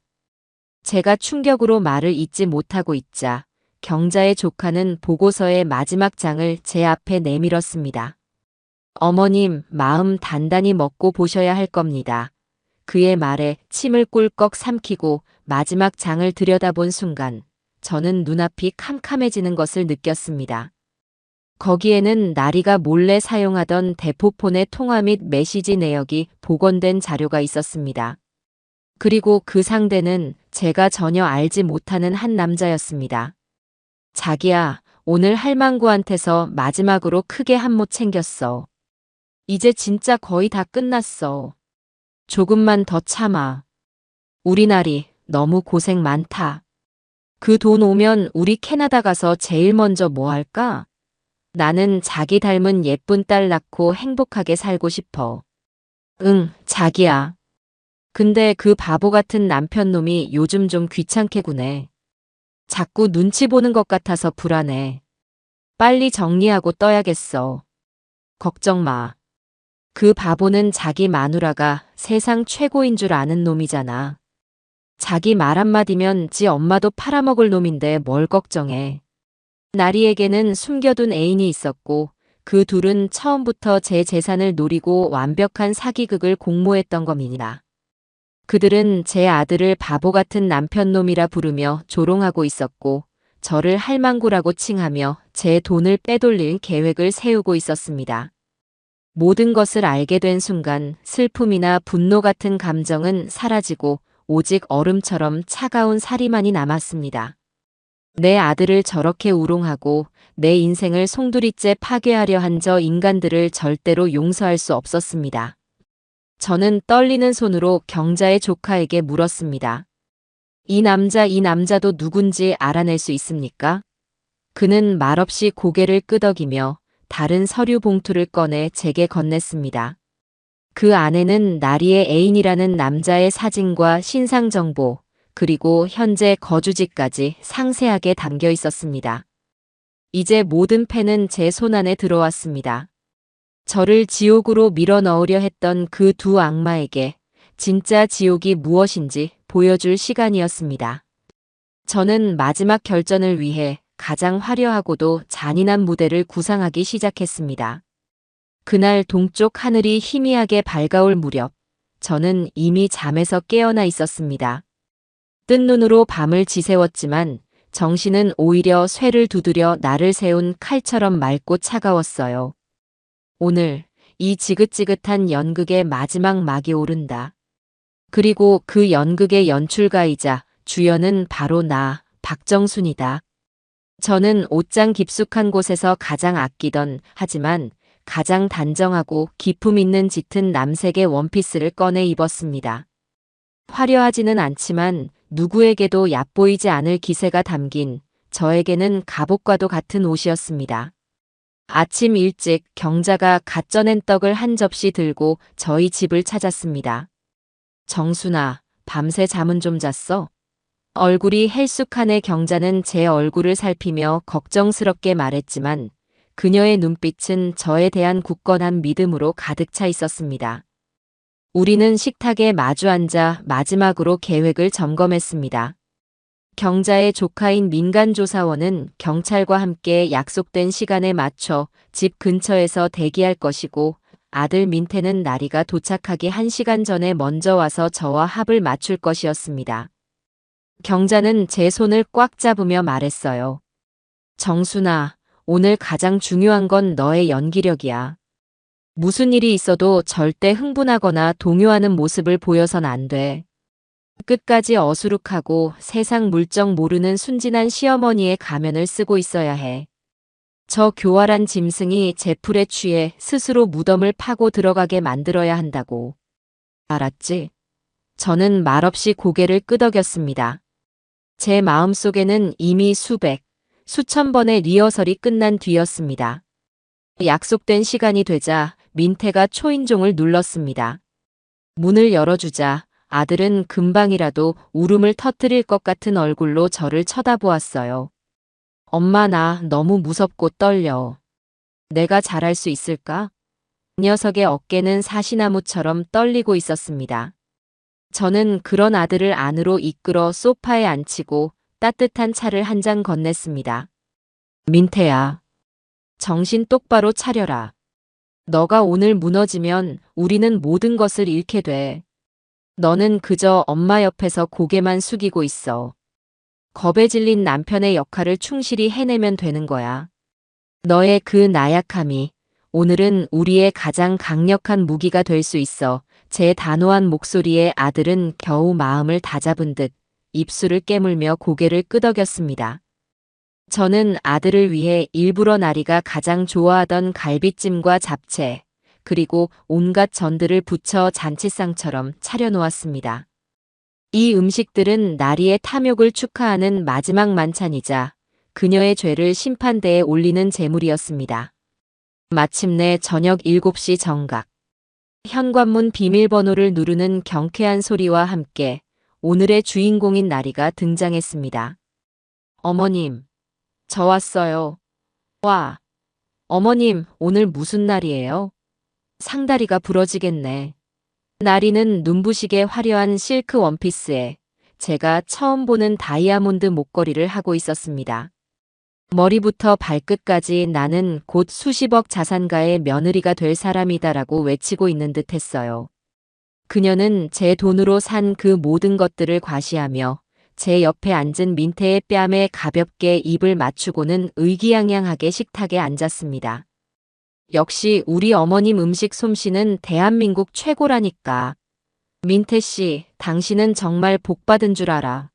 S1: 제가 충격으로 말을 잇지 못하고 있자 경자의 조카는 보고서의 마지막 장을 제 앞에 내밀었습니다. 어머님, 마음 단단히 먹고 보셔야 할 겁니다. 그의 말에 침을 꿀꺽 삼키고 마지막 장을 들여다본 순간 저는 눈앞이 캄캄해지는 것을 느꼈습니다. 거기에는 나리가 몰래 사용하던 대포폰의 통화 및 메시지 내역이 복원된 자료가 있었습니다. 그리고 그 상대는 제가 전혀 알지 못하는 한 남자였습니다. 자기야, 오늘 할망구한테서 마지막으로 크게 한 못 챙겼어. 이제 진짜 거의 다 끝났어. 조금만 더 참아. 우리 나리, 너무 고생 많다. 그 돈 오면 우리 캐나다 가서 제일 먼저 뭐 할까? 나는 자기 닮은 예쁜 딸 낳고 행복하게 살고 싶어. 응, 자기야. 근데 그 바보 같은 남편 놈이 요즘 좀 귀찮게 구네. 자꾸 눈치 보는 것 같아서 불안해. 빨리 정리하고 떠야겠어. 걱정 마. 그 바보는 자기 마누라가 세상 최고인 줄 아는 놈이잖아. 자기 말 한마디면 지 엄마도 팔아먹을 놈인데 뭘 걱정해. 나리에게는 숨겨둔 애인이 있었고 그 둘은 처음부터 제 재산을 노리고 완벽한 사기극을 공모했던 겁니다. 그들은 제 아들을 바보 같은 남편놈이라 부르며 조롱하고 있었고 저를 할망구라고 칭하며 제 돈을 빼돌릴 계획을 세우고 있었습니다. 모든 것을 알게 된 순간 슬픔이나 분노 같은 감정은 사라지고 오직 얼음처럼 차가운 사리만이 남았습니다. 내 아들을 저렇게 우롱하고 내 인생을 송두리째 파괴하려 한 저 인간들을 절대로 용서할 수 없었습니다. 저는 떨리는 손으로 경자의 조카에게 물었습니다. 이 남자도 누군지 알아낼 수 있습니까? 그는 말없이 고개를 끄덕이며 다른 서류 봉투를 꺼내 제게 건넸습니다. 그 안에는 나리의 애인이라는 남자의 사진과 신상 정보, 그리고 현재 거주지까지 상세하게 담겨 있었습니다. 이제 모든 펜은 제 손안에 들어왔습니다. 저를 지옥으로 밀어 넣으려 했던 그 두 악마에게 진짜 지옥이 무엇인지 보여줄 시간이었습니다. 저는 마지막 결전을 위해 가장 화려하고도 잔인한 무대를 구상하기 시작했습니다. 그날 동쪽 하늘이 희미하게 밝아올 무렵, 저는 이미 잠에서 깨어나 있었습니다. 뜬 눈으로 밤을 지새웠지만 정신은 오히려 쇠를 두드려 나를 세운 칼처럼 맑고 차가웠어요. 오늘 이 지긋지긋한 연극의 마지막 막이 오른다. 그리고 그 연극의 연출가이자 주연은 바로 나, 박정순이다. 저는 옷장 깊숙한 곳에서 가장 아끼던, 하지만 가장 단정하고 기품 있는 짙은 남색의 원피스를 꺼내 입었습니다. 화려하지는 않지만 누구에게도 얕보이지 않을 기세가 담긴, 저에게는 갑옷과도 같은 옷이었습니다. 아침 일찍 경자가 갓 쪄낸 떡을 한 접시 들고 저희 집을 찾았습니다. 정순아, 밤새 잠은 좀 잤어? 얼굴이 헬쑥한 경자는 제 얼굴을 살피며 걱정스럽게 말했지만 그녀의 눈빛은 저에 대한 굳건한 믿음으로 가득 차 있었습니다. 우리는 식탁에 마주 앉아 마지막으로 계획을 점검했습니다. 경자의 조카인 민간조사원은 경찰과 함께 약속된 시간에 맞춰 집 근처에서 대기할 것이고 아들 민태는 나리가 도착하기 1시간 전에 먼저 와서 저와 합을 맞출 것이었습니다. 경자는 제 손을 꽉 잡으며 말했어요. 정순아, 오늘 가장 중요한 건 너의 연기력이야. 무슨 일이 있어도 절대 흥분하거나 동요하는 모습을 보여선 안 돼. 끝까지 어수룩하고 세상 물정 모르는 순진한 시어머니의 가면을 쓰고 있어야 해. 저 교활한 짐승이 제풀에 취해 스스로 무덤을 파고 들어가게 만들어야 한다고. 알았지? 저는 말없이 고개를 끄덕였습니다. 제 마음속에는 이미 수천 번의 리허설이 끝난 뒤였습니다. 약속된 시간이 되자 민태가 초인종을 눌렀습니다. 문을 열어주자 아들은 금방이라도 울음을 터뜨릴 것 같은 얼굴로 저를 쳐다보았어요. 엄마, 나 너무 무섭고 떨려. 내가 잘할 수 있을까? 녀석의 어깨는 사시나무처럼 떨리고 있었습니다. 저는 그런 아들을 안으로 이끌어 소파에 앉히고 따뜻한 차를 한 잔 건넸습니다. 민태야, 정신 똑바로 차려라. 너가 오늘 무너지면 우리는 모든 것을 잃게 돼. 너는 그저 엄마 옆에서 고개만 숙이고 있어. 겁에 질린 남편의 역할을 충실히 해내면 되는 거야. 너의 그 나약함이 오늘은 우리의 가장 강력한 무기가 될 수 있어. 제 단호한 목소리에 아들은 겨우 마음을 다잡은 듯 입술을 깨물며 고개를 끄덕였습니다. 저는 아들을 위해 일부러 나리가 가장 좋아하던 갈비찜과 잡채, 그리고 온갖 전들을 부쳐 잔치상처럼 차려놓았습니다. 이 음식들은 나리의 탐욕을 축하하는 마지막 만찬이자 그녀의 죄를 심판대에 올리는 제물이었습니다. 마침내 저녁 7시 정각. 현관문 비밀번호를 누르는 경쾌한 소리와 함께 오늘의 주인공인 나리가 등장했습니다. 어머님, 저 왔어요. 와, 어머님, 오늘 무슨 날이에요? 상다리가 부러지겠네. 나리는 눈부시게 화려한 실크 원피스에 제가 처음 보는 다이아몬드 목걸이를 하고 있었습니다. 머리부터 발끝까지 나는 곧 수십억 자산가의 며느리가 될 사람이다라고 외치고 있는 듯 했어요. 그녀는 제 돈으로 산 그 모든 것들을 과시하며 제 옆에 앉은 민태의 뺨에 가볍게 입을 맞추고는 의기양양하게 식탁에 앉았습니다. 역시 우리 어머님 음식 솜씨는 대한민국 최고라니까. 민태 씨, 당신은 정말 복받은 줄 알아.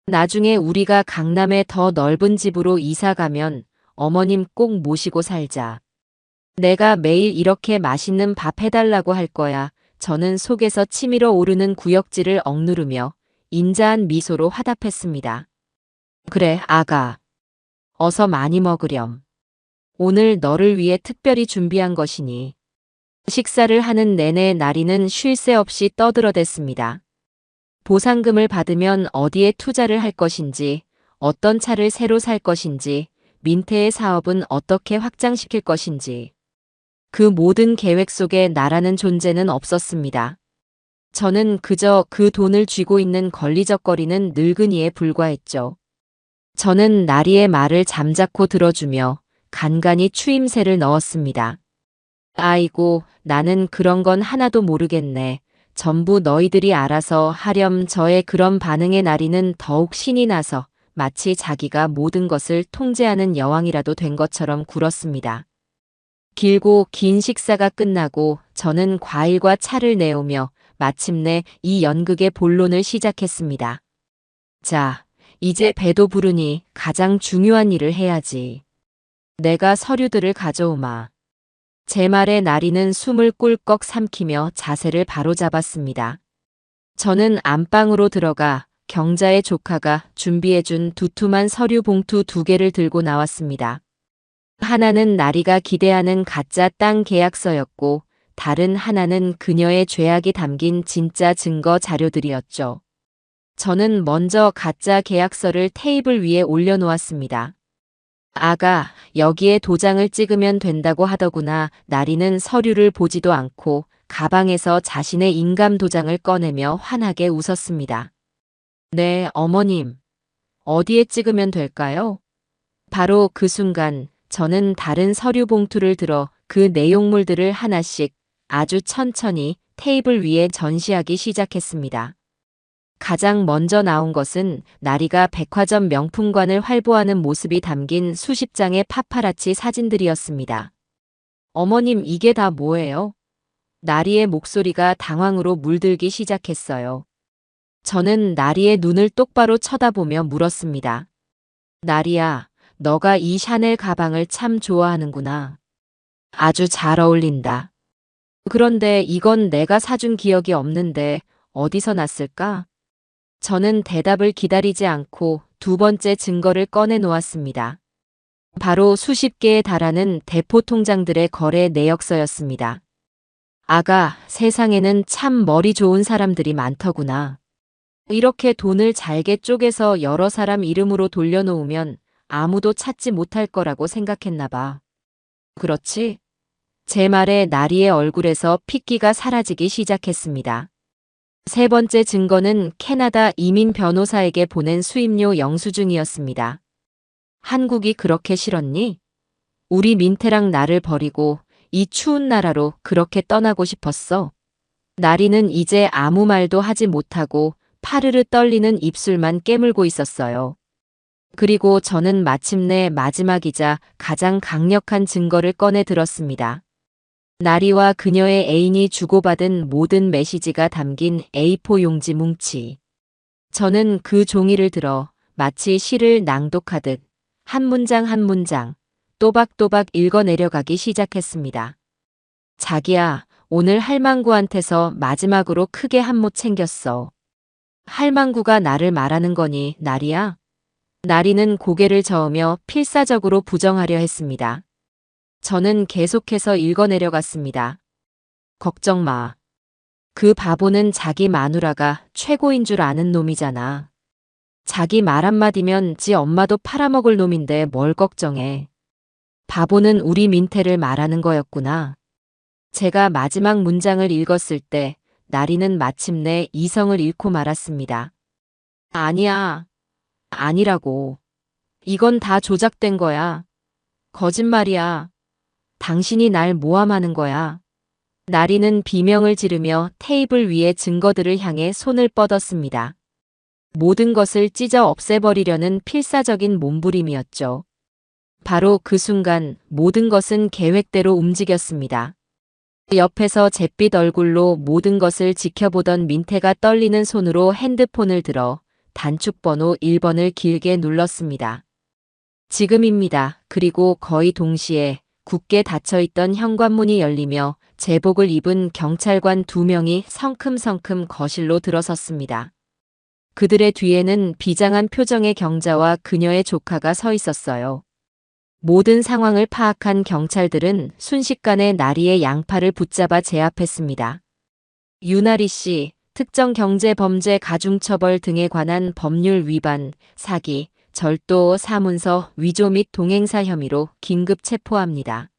S1: 나중에 우리가 강남에 더 넓은 집으로 이사 가면 어머님 꼭 모시고 살자. 내가 매일 이렇게 맛있는 밥 해달라고 할 거야. 저는 속에서 치밀어 오르는 구역질을 억누르며 인자한 미소로 화답했습니다. 그래, 아가. 어서 많이 먹으렴. 오늘 너를 위해 특별히 준비한 것이니. 식사를 하는 내내 나리는 쉴 새 없이 떠들어댔습니다. 보상금을 받으면 어디에 투자를 할 것인지, 어떤 차를 새로 살 것인지, 민태의 사업은 어떻게 확장시킬 것인지. 그 모든 계획 속에 나라는 존재는 없었습니다. 저는 그저 그 돈을 쥐고 있는 걸리적거리는 늙은이에 불과했죠. 저는 나리의 말을 잠자코 들어주며 간간히 추임새를 넣었습니다. 아이고, 나는 그런 건 하나도 모르겠네. 전부 너희들이 알아서 하렴. 저의 그런 반응에 나리는 더욱 신이 나서 마치 자기가 모든 것을 통제하는 여왕이라도 된 것처럼 굴었습니다. 길고 긴 식사가 끝나고 저는 과일과 차를 내오며 마침내 이 연극의 본론을 시작했습니다. 자, 이제 배도 부르니 가장 중요한 일을 해야지. 내가 서류들을 가져오마. 제 말에 나리는 숨을 꿀꺽 삼키며 자세를 바로잡았습니다. 저는 안방으로 들어가 경자의 조카가 준비해준 두툼한 서류 봉투 2개를 들고 나왔습니다. 하나는 나리가 기대하는 가짜 땅 계약서였고 다른 하나는 그녀의 죄악이 담긴 진짜 증거 자료들이었죠. 저는 먼저 가짜 계약서를 테이블 위에 올려놓았습니다. 아가, 여기에 도장을 찍으면 된다고 하더구나. 나리는 서류를 보지도 않고 가방에서 자신의 인감 도장을 꺼내며 환하게 웃었습니다. 네, 어머님. 어디에 찍으면 될까요? 바로 그 순간 저는 다른 서류 봉투를 들어 그 내용물들을 하나씩 아주 천천히 테이블 위에 전시하기 시작했습니다. 가장 먼저 나온 것은 나리가 백화점 명품관을 활보하는 모습이 담긴 수십 장의 파파라치 사진들이었습니다. 어머님, 이게 다 뭐예요? 나리의 목소리가 당황으로 물들기 시작했어요. 저는 나리의 눈을 똑바로 쳐다보며 물었습니다. 나리야, 너가 이 샤넬 가방을 참 좋아하는구나. 아주 잘 어울린다. 그런데 이건 내가 사준 기억이 없는데 어디서 났을까? 저는 대답을 기다리지 않고 2번째 증거를 꺼내 놓았습니다. 바로 수십 개에 달하는 대포 통장들의 거래 내역서였습니다. 아가, 세상에는 참 머리 좋은 사람들이 많더구나. 이렇게 돈을 잘게 쪼개서 여러 사람 이름으로 돌려놓으면 아무도 찾지 못할 거라고 생각했나 봐. 그렇지? 제 말에 나리의 얼굴에서 핏기가 사라지기 시작했습니다. 3번째 증거는 캐나다 이민 변호사에게 보낸 수임료 영수증이었습니다. 한국이 그렇게 싫었니? 우리 민태랑 나를 버리고 이 추운 나라로 그렇게 떠나고 싶었어. 나리는 이제 아무 말도 하지 못하고 파르르 떨리는 입술만 깨물고 있었어요. 그리고 저는 마침내 마지막이자 가장 강력한 증거를 꺼내 들었습니다. 나리와 그녀의 애인이 주고받은 모든 메시지가 담긴 A4 용지 뭉치. 저는 그 종이를 들어 마치 시를 낭독하듯 한 문장 한 문장 또박또박 읽어내려가기 시작했습니다. 자기야, 오늘 할망구한테서 마지막으로 크게 한 못 챙겼어. 할망구가 나를 말하는 거니, 나리야? 나리는 고개를 저으며 필사적으로 부정하려 했습니다. 저는 계속해서 읽어내려갔습니다. 걱정 마. 그 바보는 자기 마누라가 최고인 줄 아는 놈이잖아. 자기 말 한마디면 지 엄마도 팔아먹을 놈인데 뭘 걱정해. 바보는 우리 민태를 말하는 거였구나. 제가 마지막 문장을 읽었을 때 나리는 마침내 이성을 잃고 말았습니다. 아니야. 아니라고. 이건 다 조작된 거야. 거짓말이야. 당신이 날 모함하는 거야. 나리는 비명을 지르며 테이블 위의 증거들을 향해 손을 뻗었습니다. 모든 것을 찢어 없애버리려는 필사적인 몸부림이었죠. 바로 그 순간 모든 것은 계획대로 움직였습니다. 옆에서 잿빛 얼굴로 모든 것을 지켜보던 민태가 떨리는 손으로 핸드폰을 들어 단축번호 1번을 길게 눌렀습니다. 지금입니다. 그리고 거의 동시에 굳게 닫혀있던 현관문이 열리며 제복을 입은 경찰관 2명이 성큼성큼 거실로 들어섰습니다. 그들의 뒤에는 비장한 표정의 경자와 그녀의 조카가 서 있었어요. 모든 상황을 파악한 경찰들은 순식간에 나리의 양팔을 붙잡아 제압했습니다. 유나리 씨, 특정 경제범죄 가중처벌 등에 관한 법률 위반, 사기, 절도, 사문서, 위조 및 동행사 혐의로 긴급 체포합니다.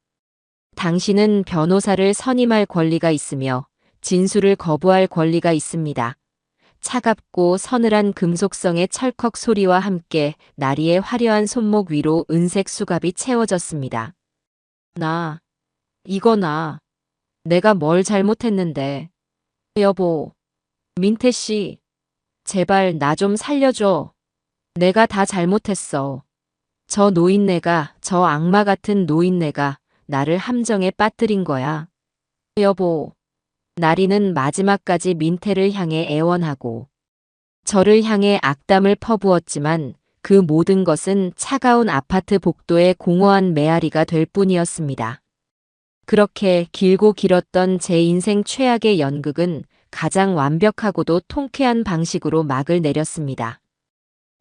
S1: 당신은 변호사를 선임할 권리가 있으며 진술을 거부할 권리가 있습니다. 차갑고 서늘한 금속성의 철컥 소리와 함께 나리의 화려한 손목 위로 은색 수갑이 채워졌습니다. 이거 내가 뭘 잘못했는데. 여보, 민태 씨, 제발 나 좀 살려줘. 내가 다 잘못했어. 저 노인네가, 저 악마 같은 노인네가 나를 함정에 빠뜨린 거야. 여보, 나리는 마지막까지 민태를 향해 애원하고 저를 향해 악담을 퍼부었지만 그 모든 것은 차가운 아파트 복도의 공허한 메아리가 될 뿐이었습니다. 그렇게 길고 길었던 제 인생 최악의 연극은 가장 완벽하고도 통쾌한 방식으로 막을 내렸습니다.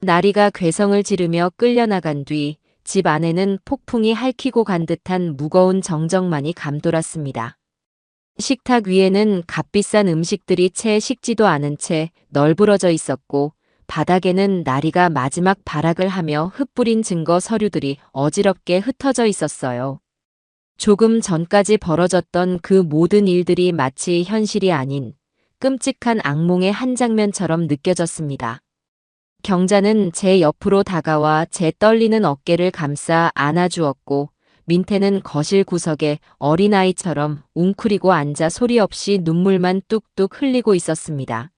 S1: 나리가 괴성을 지르며 끌려나간 뒤 집 안에는 폭풍이 핥히고 간 듯한 무거운 정적만이 감돌았습니다. 식탁 위에는 값비싼 음식들이 채 식지도 않은 채 널브러져 있었고 바닥에는 나리가 마지막 발악을 하며 흩뿌린 증거 서류들이 어지럽게 흩어져 있었어요. 조금 전까지 벌어졌던 그 모든 일들이 마치 현실이 아닌 끔찍한 악몽의 한 장면처럼 느껴졌습니다. 경자는 제 옆으로 다가와 제 떨리는 어깨를 감싸 안아주었고 민태는 거실 구석에 어린아이처럼 웅크리고 앉아 소리 없이 눈물만 뚝뚝 흘리고 있었습니다.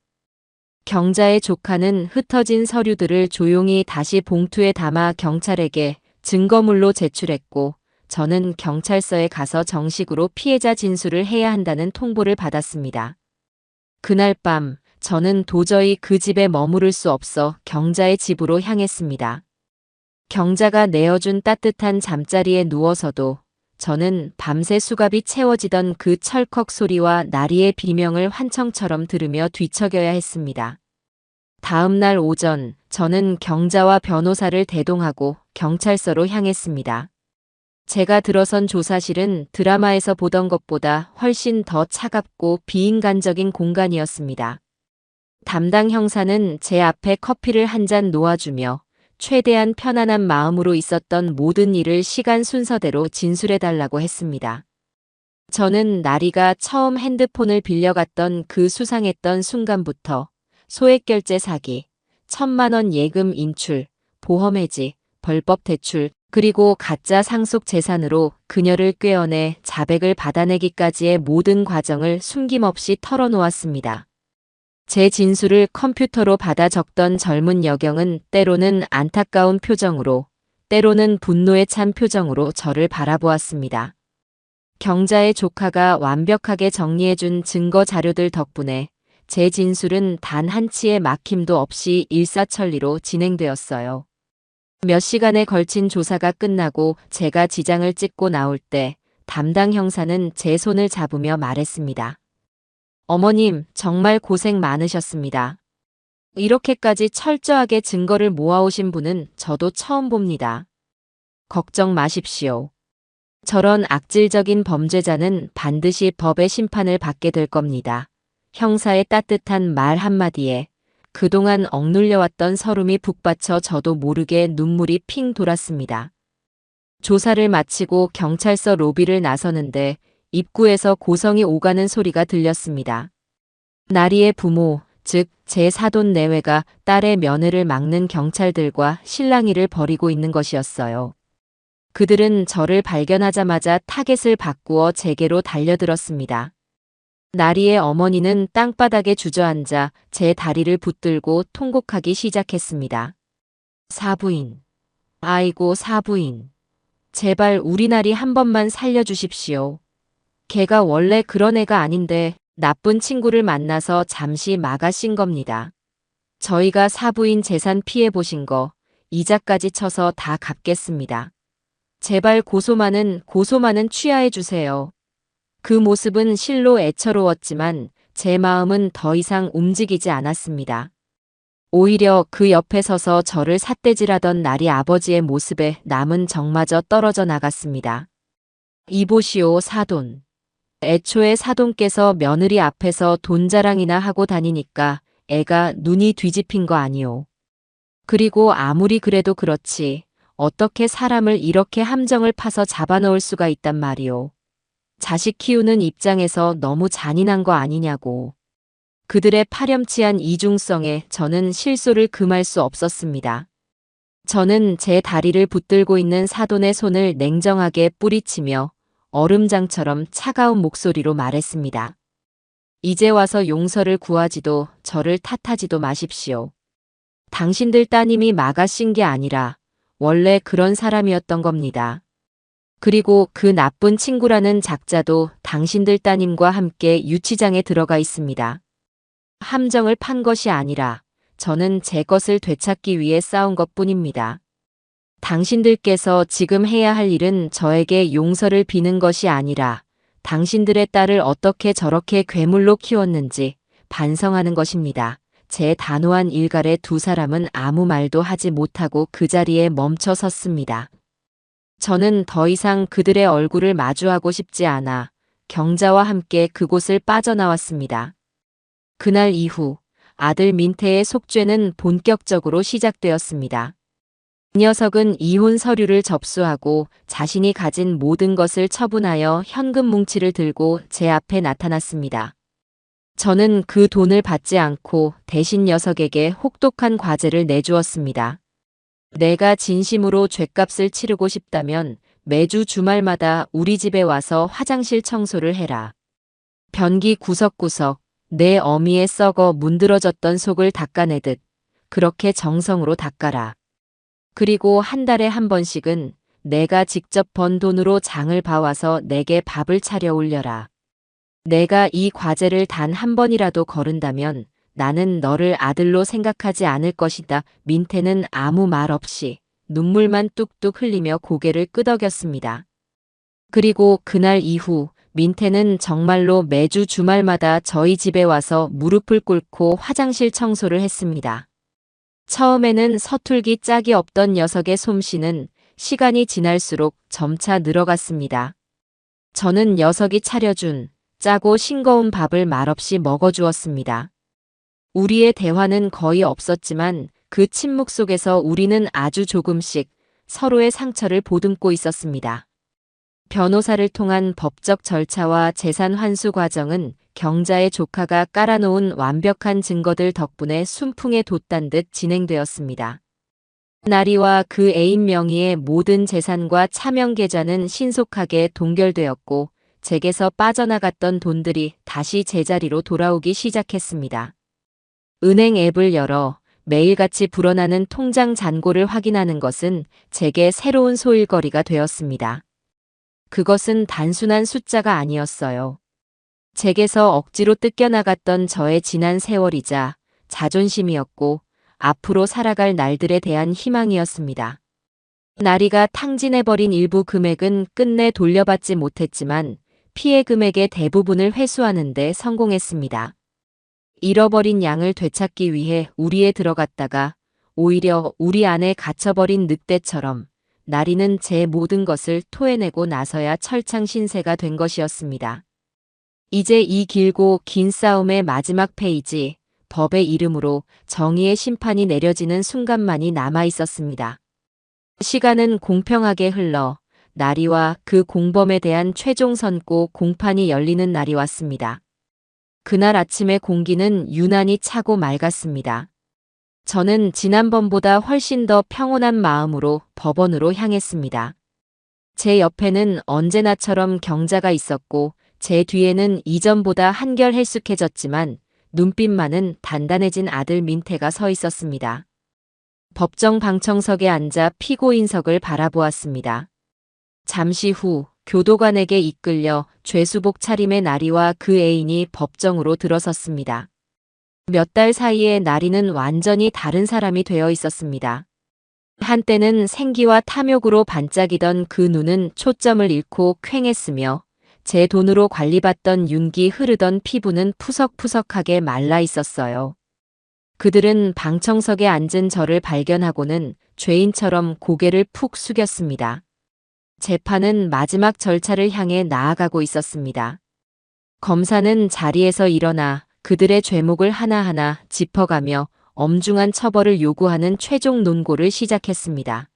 S1: 경자의 조카는 흩어진 서류들을 조용히 다시 봉투에 담아 경찰에게 증거물로 제출했고 저는 경찰서에 가서 정식으로 피해자 진술을 해야 한다는 통보를 받았습니다. 그날 밤 저는 도저히 그 집에 머무를 수 없어 경자의 집으로 향했습니다. 경자가 내어준 따뜻한 잠자리에 누워서도 저는 밤새 수갑이 채워지던 그 철컥 소리와 나리의 비명을 환청처럼 들으며 뒤척여야 했습니다. 다음 날 오전 저는 경자와 변호사를 대동하고 경찰서로 향했습니다. 제가 들어선 조사실은 드라마에서 보던 것보다 훨씬 더 차갑고 비인간적인 공간이었습니다. 담당 형사는 제 앞에 커피를 한 잔 놓아주며 최대한 편안한 마음으로 있었던 모든 일을 시간 순서대로 진술해달라고 했습니다. 저는 나리가 처음 핸드폰을 빌려갔던 그 수상했던 순간부터 소액결제 사기, 1,000만 원 예금 인출, 보험 해지, 벌법 대출, 그리고 가짜 상속 재산으로 그녀를 꿰어내 자백을 받아내기까지의 모든 과정을 숨김없이 털어놓았습니다. 제 진술을 컴퓨터로 받아 적던 젊은 여경은 때로는 안타까운 표정으로, 때로는 분노에 찬 표정으로 저를 바라보았습니다. 경자의 조카가 완벽하게 정리해준 증거 자료들 덕분에 제 진술은 단 한치의 막힘도 없이 일사천리로 진행되었어요. 몇 시간에 걸친 조사가 끝나고 제가 지장을 찍고 나올 때 담당 형사는 제 손을 잡으며 말했습니다. 어머님, 정말 고생 많으셨습니다. 이렇게까지 철저하게 증거를 모아오신 분은 저도 처음 봅니다. 걱정 마십시오. 저런 악질적인 범죄자는 반드시 법의 심판을 받게 될 겁니다. 형사의 따뜻한 말 한마디에 그동안 억눌려왔던 서름이 북받쳐 저도 모르게 눈물이 핑 돌았습니다. 조사를 마치고 경찰서 로비를 나서는데 입구에서 고성이 오가는 소리가 들렸습니다. 나리의 부모, 즉 제 사돈 내외가 딸의 면회를 막는 경찰들과 실랑이를 벌이고 있는 것이었어요. 그들은 저를 발견하자마자 타겟을 바꾸어 제게로 달려들었습니다. 나리의 어머니는 땅바닥에 주저앉아 제 다리를 붙들고 통곡하기 시작했습니다. 사부인, 아이고 사부인, 제발 우리 나리 한 번만 살려주십시오. 걔가 원래 그런 애가 아닌데 나쁜 친구를 만나서 잠시 막아 씬 겁니다. 저희가 사부인 재산 피해보신 거 이자까지 쳐서 다 갚겠습니다. 제발 고소만은 취하해 주세요. 그 모습은 실로 애처로웠지만 제 마음은 더 이상 움직이지 않았습니다. 오히려 그 옆에 서서 저를 삿대질하던 나리 아버지의 모습에 남은 정마저 떨어져 나갔습니다. 이보시오 사돈. 애초에 사돈께서 며느리 앞에서 돈 자랑이나 하고 다니니까 애가 눈이 뒤집힌 거 아니오. 그리고 아무리 그래도 그렇지 어떻게 사람을 이렇게 함정을 파서 잡아넣을 수가 있단 말이오. 자식 키우는 입장에서 너무 잔인한 거 아니냐고. 그들의 파렴치한 이중성에 저는 실소를 금할 수 없었습니다. 저는 제 다리를 붙들고 있는 사돈의 손을 냉정하게 뿌리치며 얼음장처럼 차가운 목소리로 말했습니다. 이제 와서 용서를 구하지도 저를 탓하지도 마십시오. 당신들 따님이 막아신 게 아니라 원래 그런 사람이었던 겁니다. 그리고 그 나쁜 친구라는 작자도 당신들 따님과 함께 유치장에 들어가 있습니다. 함정을 판 것이 아니라 저는 제 것을 되찾기 위해 싸운 것뿐입니다. 당신들께서 지금 해야 할 일은 저에게 용서를 비는 것이 아니라 당신들의 딸을 어떻게 저렇게 괴물로 키웠는지 반성하는 것입니다. 제 단호한 일갈에 두 사람은 아무 말도 하지 못하고 그 자리에 멈춰 섰습니다. 저는 더 이상 그들의 얼굴을 마주하고 싶지 않아 경자와 함께 그곳을 빠져나왔습니다. 그날 이후 아들 민태의 속죄는 본격적으로 시작되었습니다. 그 녀석은 이혼 서류를 접수하고 자신이 가진 모든 것을 처분하여 현금 뭉치를 들고 제 앞에 나타났습니다. 저는 그 돈을 받지 않고 대신 녀석에게 혹독한 과제를 내주었습니다. 내가 진심으로 죗값을 치르고 싶다면 매주 주말마다 우리 집에 와서 화장실 청소를 해라. 변기 구석구석 내 어미에 썩어 문드러졌던 속을 닦아내듯 그렇게 정성으로 닦아라. 그리고 한 달에 한 번씩은 내가 직접 번 돈으로 장을 봐와서 내게 밥을 차려 올려라. 내가 이 과제를 단 한 번이라도 거른다면 나는 너를 아들로 생각하지 않을 것이다. 민태는 아무 말 없이 눈물만 뚝뚝 흘리며 고개를 끄덕였습니다. 그리고 그날 이후 민태는 정말로 매주 주말마다 저희 집에 와서 무릎을 꿇고 화장실 청소를 했습니다. 처음에는 서툴기 짝이 없던 녀석의 솜씨는 시간이 지날수록 점차 늘어갔습니다. 저는 녀석이 차려준 짜고 싱거운 밥을 말없이 먹어주었습니다. 우리의 대화는 거의 없었지만 그 침묵 속에서 우리는 아주 조금씩 서로의 상처를 보듬고 있었습니다. 변호사를 통한 법적 절차와 재산 환수 과정은 경자의 조카가 깔아놓은 완벽한 증거들 덕분에 순풍에 돛단 듯 진행되었습니다. 나리와 그 애인 명의의 모든 재산과 차명 계좌는 신속하게 동결되었고 제게서 빠져나갔던 돈들이 다시 제자리로 돌아오기 시작했습니다. 은행 앱을 열어 매일같이 불어나는 통장 잔고를 확인하는 것은 제게 새로운 소일거리가 되었습니다. 그것은 단순한 숫자가 아니었어요. 제게서 억지로 뜯겨나갔던 저의 지난 세월이자 자존심이었고 앞으로 살아갈 날들에 대한 희망이었습니다. 나리가 탕진해버린 일부 금액은 끝내 돌려받지 못했지만 피해 금액의 대부분을 회수하는 데 성공했습니다. 잃어버린 양을 되찾기 위해 우리에 들어갔다가 오히려 우리 안에 갇혀버린 늑대처럼 나리는 제 모든 것을 토해내고 나서야 철창 신세가 된 것이었습니다. 이제 이 길고 긴 싸움의 마지막 페이지, 법의 이름으로 정의의 심판이 내려지는 순간만이 남아 있었습니다. 시간은 공평하게 흘러 나리와 그 공범에 대한 최종 선고 공판이 열리는 날이 왔습니다. 그날 아침의 공기는 유난히 차고 맑았습니다. 저는 지난번보다 훨씬 더 평온한 마음으로 법원으로 향했습니다. 제 옆에는 언제나처럼 경자가 있었고 제 뒤에는 이전보다 한결 헬쑥해졌지만 눈빛만은 단단해진 아들 민태가 서 있었습니다. 법정 방청석에 앉아 피고인석을 바라보았습니다. 잠시 후 교도관에게 이끌려 죄수복 차림의 나리와 그 애인이 법정으로 들어섰습니다. 몇 달 사이에 나리는 완전히 다른 사람이 되어 있었습니다. 한때는 생기와 탐욕으로 반짝이던 그 눈은 초점을 잃고 퀭했으며 제 돈으로 관리받던 윤기 흐르던 피부는 푸석푸석하게 말라 있었어요. 그들은 방청석에 앉은 저를 발견하고는 죄인처럼 고개를 푹 숙였습니다. 재판은 마지막 절차를 향해 나아가고 있었습니다. 검사는 자리에서 일어나 그들의 죄목을 하나하나 짚어가며 엄중한 처벌을 요구하는 최종 논고를 시작했습니다.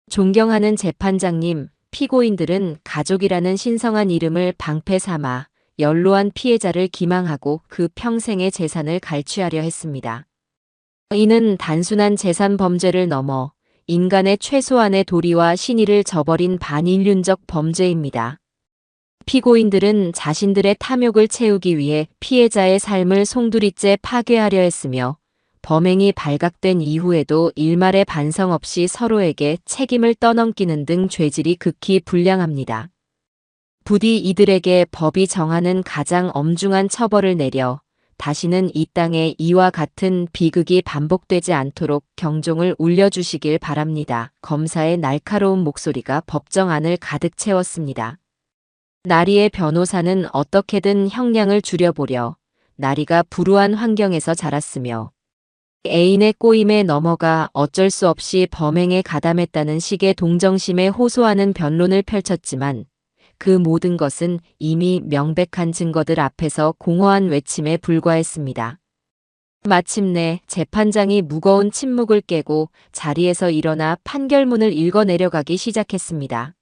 S1: 존경하는 재판장님, 피고인들은 가족이라는 신성한 이름을 방패 삼아 연로한 피해자를 기망하고 그 평생의 재산을 갈취하려 했습니다. 이는 단순한 재산 범죄를 넘어 인간의 최소한의 도리와 신의를 저버린 반인륜적 범죄입니다. 피고인들은 자신들의 탐욕을 채우기 위해 피해자의 삶을 송두리째 파괴하려 했으며 범행이 발각된 이후에도 일말의 반성 없이 서로에게 책임을 떠넘기는 등 죄질이 극히 불량합니다. 부디 이들에게 법이 정하는 가장 엄중한 처벌을 내려 다시는 이 땅에 이와 같은 비극이 반복되지 않도록 경종을 울려주시길 바랍니다. 검사의 날카로운 목소리가 법정 안을 가득 채웠습니다. 나리의 변호사는 어떻게든 형량을 줄여보려 나리가 불우한 환경에서 자랐으며 애인의 꼬임에 넘어가 어쩔 수 없이 범행에 가담했다는 식의 동정심에 호소하는 변론을 펼쳤지만 그 모든 것은 이미 명백한 증거들 앞에서 공허한 외침에 불과했습니다. 마침내 재판장이 무거운 침묵을 깨고 자리에서 일어나 판결문을 읽어내려가기 시작했습니다.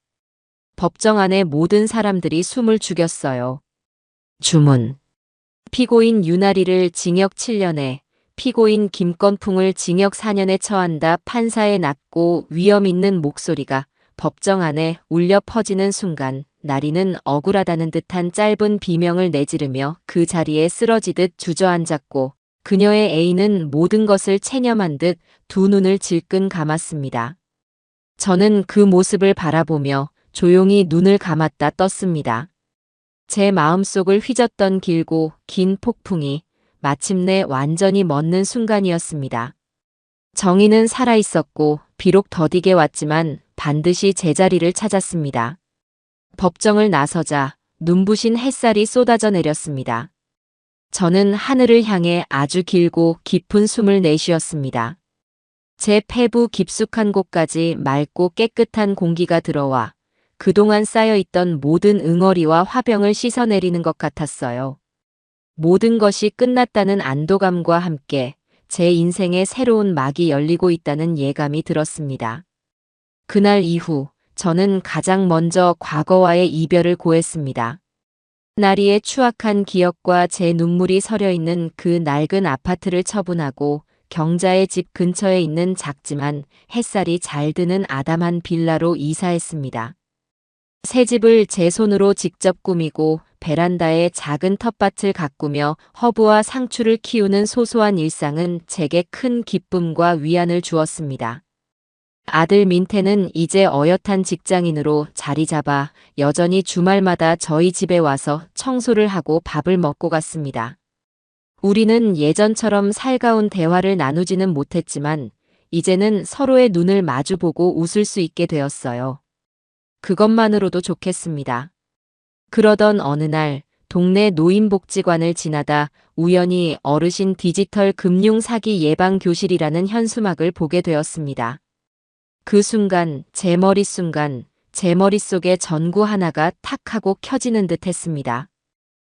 S1: 법정 안의 모든 사람들이 숨을 죽였어요. 주문. 피고인 유나리를 징역 7년에, 피고인 김건풍을 징역 4년에 처한다. 판사의 낮고 위험 있는 목소리가 법정 안에 울려 퍼지는 순간 나리는 억울하다는 듯한 짧은 비명을 내지르며 그 자리에 쓰러지듯 주저앉았고 그녀의 애인은 모든 것을 체념한 듯 두 눈을 질끈 감았습니다. 저는 그 모습을 바라보며 조용히 눈을 감았다 떴습니다. 제 마음속을 휘젓던 길고 긴 폭풍이 마침내 완전히 멎는 순간이었습니다. 정의는 살아있었고 비록 더디게 왔지만 반드시 제자리를 찾았습니다. 법정을 나서자 눈부신 햇살이 쏟아져 내렸습니다. 저는 하늘을 향해 아주 길고 깊은 숨을 내쉬었습니다. 제 폐부 깊숙한 곳까지 맑고 깨끗한 공기가 들어와 그동안 쌓여있던 모든 응어리와 화병을 씻어내리는 것 같았어요. 모든 것이 끝났다는 안도감과 함께 제 인생에 새로운 막이 열리고 있다는 예감이 들었습니다. 그날 이후 저는 가장 먼저 과거와의 이별을 고했습니다. 나리의 추악한 기억과 제 눈물이 서려있는 그 낡은 아파트를 처분하고 경자의 집 근처에 있는 작지만 햇살이 잘 드는 아담한 빌라로 이사했습니다. 새 집을 제 손으로 직접 꾸미고 베란다에 작은 텃밭을 가꾸며 허브와 상추를 키우는 소소한 일상은 제게 큰 기쁨과 위안을 주었습니다. 아들 민태는 이제 어엿한 직장인으로 자리 잡아 여전히 주말마다 저희 집에 와서 청소를 하고 밥을 먹고 갔습니다. 우리는 예전처럼 살가운 대화를 나누지는 못했지만 이제는 서로의 눈을 마주보고 웃을 수 있게 되었어요. 그것만으로도 좋겠습니다. 그러던 어느 날 동네 노인복지관을 지나다 우연히 어르신 디지털 금융 사기 예방 교실이라는 현수막을 보게 되었습니다. 그 순간 제 머릿속에 전구 하나가 탁 하고 켜지는 듯 했습니다.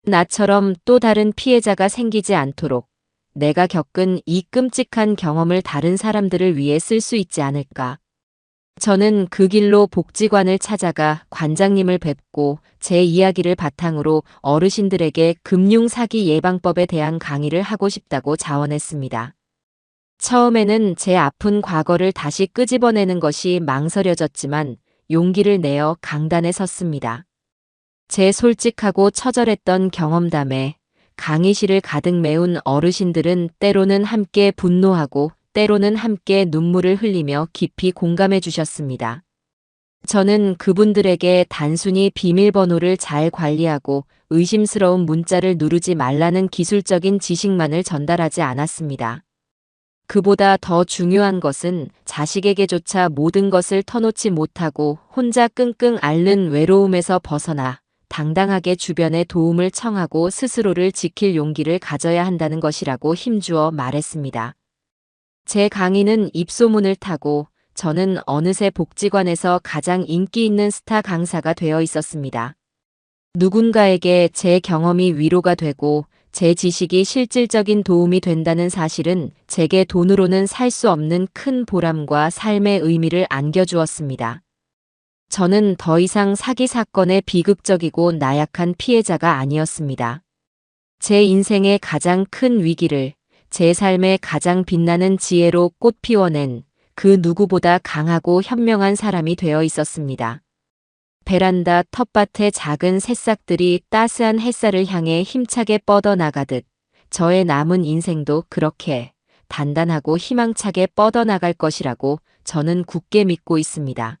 S1: 나처럼 또 다른 피해자가 생기지 않도록 내가 겪은 이 끔찍한 경험을 다른 사람들을 위해 쓸 수 있지 않을까. 저는 그 길로 복지관을 찾아가 관장님을 뵙고 제 이야기를 바탕으로 어르신들에게 금융사기 예방법에 대한 강의를 하고 싶다고 자원했습니다. 처음에는 제 아픈 과거를 다시 끄집어내는 것이 망설여졌지만 용기를 내어 강단에 섰습니다. 제 솔직하고 처절했던 경험담에 강의실을 가득 메운 어르신들은 때로는 함께 분노하고 때로는 함께 눈물을 흘리며 깊이 공감해 주셨습니다. 저는 그분들에게 단순히 비밀번호를 잘 관리하고 의심스러운 문자를 누르지 말라는 기술적인 지식만을 전달하지 않았습니다. 그보다 더 중요한 것은 자식에게조차 모든 것을 터놓지 못하고 혼자 끙끙 앓는 외로움에서 벗어나 당당하게 주변의 도움을 청하고 스스로를 지킬 용기를 가져야 한다는 것이라고 힘주어 말했습니다. 제 강의는 입소문을 타고 저는 어느새 복지관에서 가장 인기 있는 스타 강사가 되어 있었습니다. 누군가에게 제 경험이 위로가 되고 제 지식이 실질적인 도움이 된다는 사실은 제게 돈으로는 살 수 없는 큰 보람과 삶의 의미를 안겨주었습니다. 저는 더 이상 사기 사건의 비극적이고 나약한 피해자가 아니었습니다. 제 인생의 가장 큰 위기를 제 삶의 가장 빛나는 지혜로 꽃 피워낸 그 누구보다 강하고 현명한 사람이 되어 있었습니다. 베란다 텃밭의 작은 새싹들이 따스한 햇살을 향해 힘차게 뻗어나가듯 저의 남은 인생도 그렇게 단단하고 희망차게 뻗어나갈 것이라고 저는 굳게 믿고 있습니다.